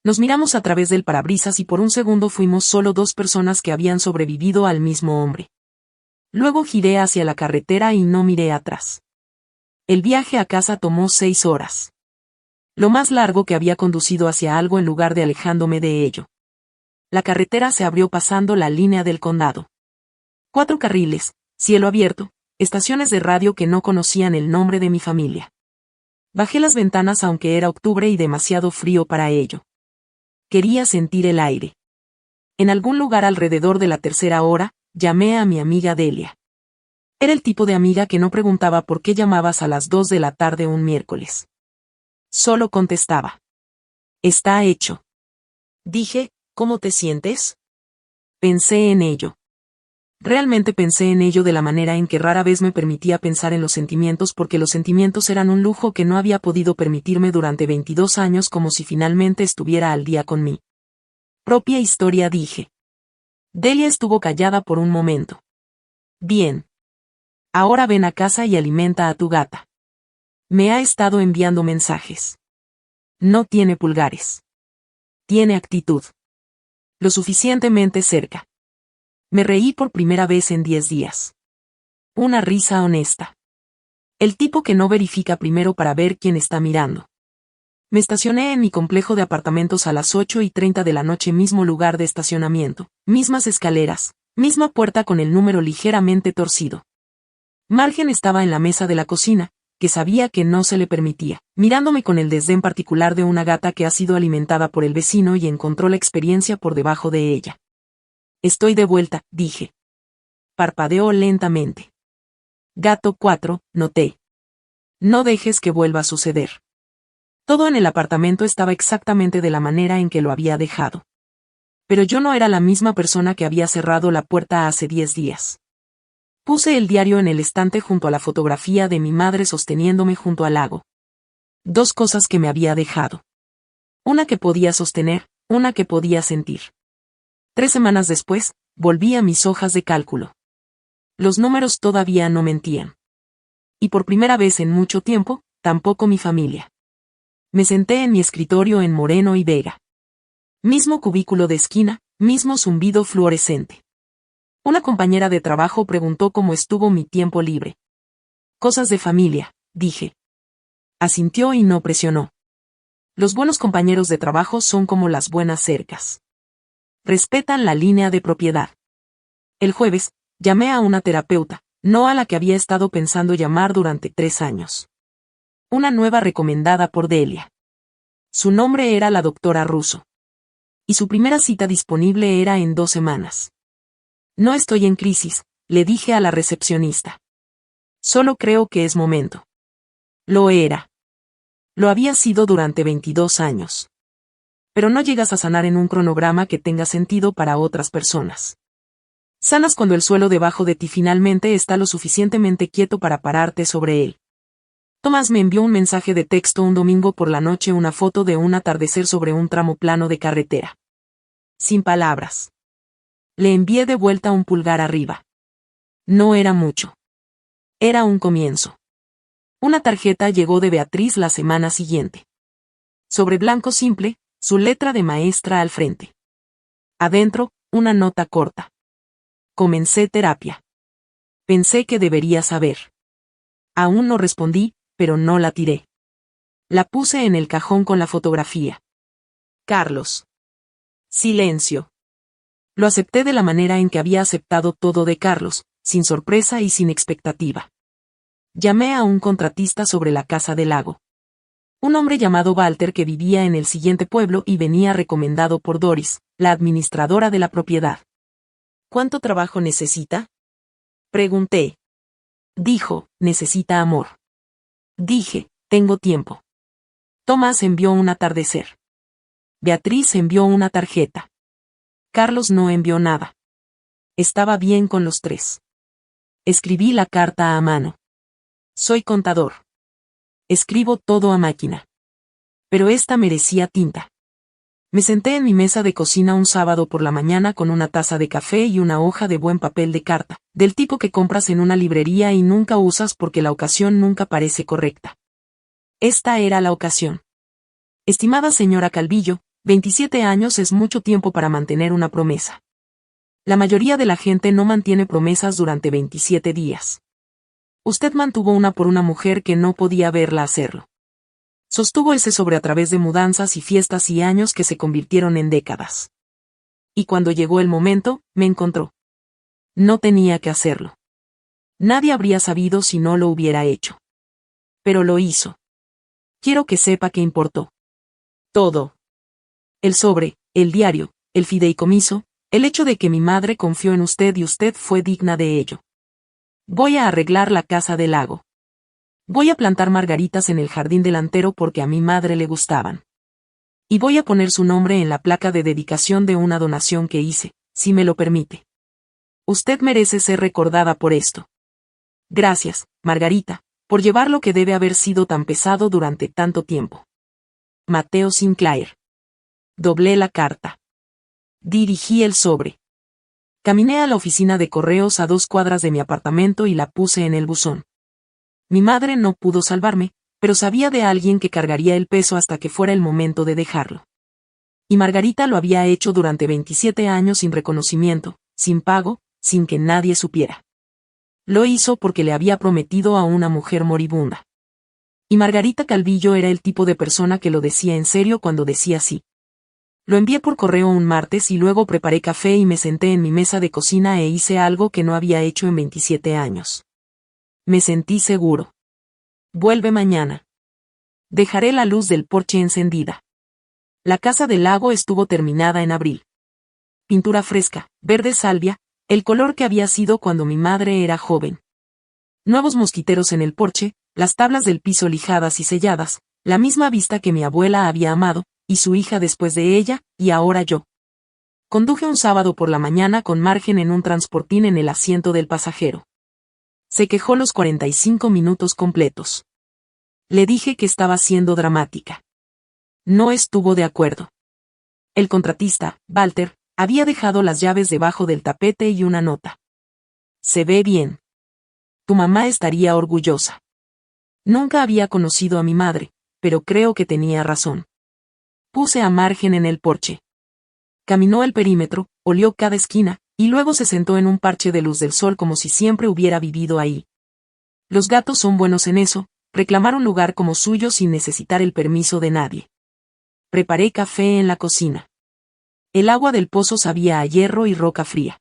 Nos miramos a través del parabrisas y por un segundo fuimos solo 2 personas que habían sobrevivido al mismo hombre. Luego giré hacia la carretera y no miré atrás. El viaje a casa tomó 6 horas. Lo más largo que había conducido hacia algo en lugar de alejándome de ello. La carretera se abrió pasando la línea del condado. 4 carriles, cielo abierto, estaciones de radio que no conocían el nombre de mi familia. Bajé las ventanas aunque era octubre y demasiado frío para ello. Quería sentir el aire. En algún lugar alrededor de la 3:00 hora, llamé a mi amiga Delia. Era el tipo de amiga que no preguntaba por qué llamabas a las 2 de la tarde un miércoles. Solo contestaba. Está hecho. Dije, ¿cómo te sientes? Pensé en ello. Realmente pensé en ello de la manera en que rara vez me permitía pensar en los sentimientos porque los sentimientos eran un lujo que no había podido permitirme durante 22 años como si finalmente estuviera al día con mi propia historia, dije. Delia estuvo callada por un momento. Bien. Ahora ven a casa y alimenta a tu gata. Me ha estado enviando mensajes. No tiene pulgares. Tiene actitud. Lo suficientemente cerca. Me reí por primera vez en 10 días. Una risa honesta. El tipo que no verifica primero para ver quién está mirando. Me estacioné en mi complejo de apartamentos a las 8:30 de la noche, mismo lugar de estacionamiento, mismas escaleras, misma puerta con el número ligeramente torcido. Margen estaba en la mesa de la cocina, que sabía que no se le permitía, mirándome con el desdén particular de una gata que ha sido alimentada por el vecino y encontró la experiencia por debajo de ella. Estoy de vuelta, dije. Parpadeó lentamente. Gato 4, noté. No dejes que vuelva a suceder. Todo en el apartamento estaba exactamente de la manera en que lo había dejado. Pero yo no era la misma persona que había cerrado la puerta hace 10 días. Puse el diario en el estante junto a la fotografía de mi madre sosteniéndome junto al lago. Dos cosas que me había dejado. Una que podía sostener, una que podía sentir. 3 semanas después, volví a mis hojas de cálculo. Los números todavía no mentían. Y por primera vez en mucho tiempo, tampoco mi familia. Me senté en mi escritorio en Moreno y Vega. Mismo cubículo de esquina, mismo zumbido fluorescente. Una compañera de trabajo preguntó cómo estuvo mi tiempo libre. Cosas de familia, dije. Asintió y no presionó. Los buenos compañeros de trabajo son como las buenas cercas. Respetan la línea de propiedad. El jueves, llamé a una terapeuta, no a la que había estado pensando llamar durante 3 años. Una nueva recomendada por Delia. Su nombre era la doctora Russo. Y su primera cita disponible era en 2 semanas. No estoy en crisis, le dije a la recepcionista. Solo creo que es momento. Lo era. Lo había sido durante 22 años. Pero no llegas a sanar en un cronograma que tenga sentido para otras personas. Sanas cuando el suelo debajo de ti finalmente está lo suficientemente quieto para pararte sobre él. Tomás me envió un mensaje de texto un domingo por la noche, una foto de un atardecer sobre un tramo plano de carretera. Sin palabras. Le envié de vuelta un pulgar arriba. No era mucho. Era un comienzo. Una tarjeta llegó de Beatriz la semana siguiente. Sobre blanco simple, su letra de maestra al frente. Adentro, una nota corta. Comencé terapia. Pensé que debería saber. Aún no respondí, pero no la tiré. La puse en el cajón con la fotografía. Carlos. Silencio. Lo acepté de la manera en que había aceptado todo de Carlos, sin sorpresa y sin expectativa. Llamé a un contratista sobre la casa del lago. Un hombre llamado Walter que vivía en el siguiente pueblo y venía recomendado por Doris, la administradora de la propiedad. ¿Cuánto trabajo necesita? Pregunté. Dijo, necesita amor. Dije, tengo tiempo. Tomás envió un atardecer. Beatriz envió una tarjeta. Carlos no envió nada. Estaba bien con los 3. Escribí la carta a mano. Soy contador. Escribo todo a máquina. Pero esta merecía tinta. Me senté en mi mesa de cocina un sábado por la mañana con una taza de café y una hoja de buen papel de carta, del tipo que compras en una librería y nunca usas porque la ocasión nunca parece correcta. Esta era la ocasión. Estimada señora Calvillo, 27 años es mucho tiempo para mantener una promesa. La mayoría de la gente no mantiene promesas durante 27 días. Usted mantuvo una por una mujer que no podía verla hacerlo. Sostuvo ese sobre a través de mudanzas y fiestas y años que se convirtieron en décadas. Y cuando llegó el momento, me encontró. No tenía que hacerlo. Nadie habría sabido si no lo hubiera hecho. Pero lo hizo. Quiero que sepa que importó. Todo. El sobre, el diario, el fideicomiso, el hecho de que mi madre confió en usted y usted fue digna de ello. Voy a arreglar la casa del lago. Voy a plantar margaritas en el jardín delantero porque a mi madre le gustaban. Y voy a poner su nombre en la placa de dedicación de una donación que hice, si me lo permite. Usted merece ser recordada por esto. Gracias, Margarita, por llevar lo que debe haber sido tan pesado durante tanto tiempo. Mateo Sinclair. Doblé la carta. Dirigí el sobre. Caminé a la oficina de correos a 2 cuadras de mi apartamento y la puse en el buzón. Mi madre no pudo salvarme, pero sabía de alguien que cargaría el peso hasta que fuera el momento de dejarlo. Y Margarita lo había hecho durante 27 años sin reconocimiento, sin pago, sin que nadie supiera. Lo hizo porque le había prometido a una mujer moribunda. Y Margarita Calvillo era el tipo de persona que lo decía en serio cuando decía sí. Lo envié por correo un martes y luego preparé café y me senté en mi mesa de cocina e hice algo que no había hecho en 27 años. Me sentí seguro. Vuelve mañana. Dejaré la luz del porche encendida. La casa del lago estuvo terminada en abril. Pintura fresca, verde salvia, el color que había sido cuando mi madre era joven. Nuevos mosquiteros en el porche, las tablas del piso lijadas y selladas, la misma vista que mi abuela había amado, y su hija después de ella, y ahora yo. Conduje un sábado por la mañana con Margen en un transportín en el asiento del pasajero. Se quejó los 45 minutos completos. Le dije que estaba siendo dramática. No estuvo de acuerdo. El contratista, Walter, había dejado las llaves debajo del tapete y una nota. Se ve bien. Tu mamá estaría orgullosa. Nunca había conocido a mi madre, pero creo que tenía razón. Puse a Margen en el porche. Caminó el perímetro, olió cada esquina, y luego se sentó en un parche de luz del sol como si siempre hubiera vivido ahí. Los gatos son buenos en eso, reclamar un lugar como suyo sin necesitar el permiso de nadie. Preparé café en la cocina. El agua del pozo sabía a hierro y roca fría.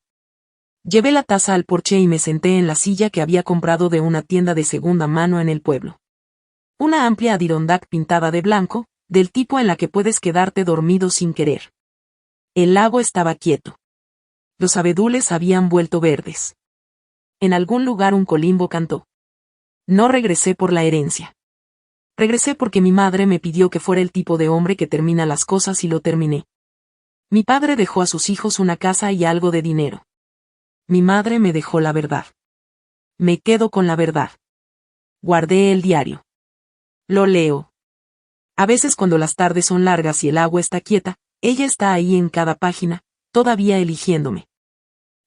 Llevé la taza al porche y me senté en la silla que había comprado de una tienda de segunda mano en el pueblo. Una amplia Adirondack pintada de blanco, del tipo en la que puedes quedarte dormido sin querer. El lago estaba quieto. Los abedules habían vuelto verdes. En algún lugar un colimbo cantó. No regresé por la herencia. Regresé porque mi madre me pidió que fuera el tipo de hombre que termina las cosas y lo terminé. Mi padre dejó a sus hijos una casa y algo de dinero. Mi madre me dejó la verdad. Me quedo con la verdad. Guardé el diario. Lo leo. A veces cuando las tardes son largas y el agua está quieta, ella está ahí en cada página, todavía eligiéndome.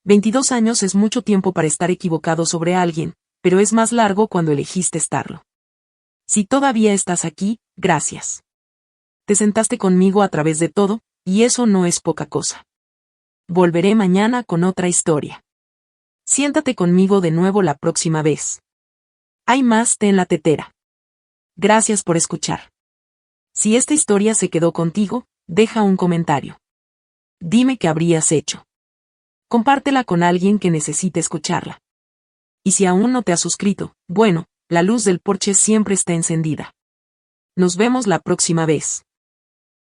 22 años es mucho tiempo para estar equivocado sobre alguien, pero es más largo cuando elegiste estarlo. Si todavía estás aquí, gracias. Te sentaste conmigo a través de todo, y eso no es poca cosa. Volveré mañana con otra historia. Siéntate conmigo de nuevo la próxima vez. Hay más té en la tetera. Gracias por escuchar. Si esta historia se quedó contigo, deja un comentario. Dime qué habrías hecho. Compártela con alguien que necesite escucharla. Y si aún no te has suscrito, bueno, la luz del porche siempre está encendida. Nos vemos la próxima vez.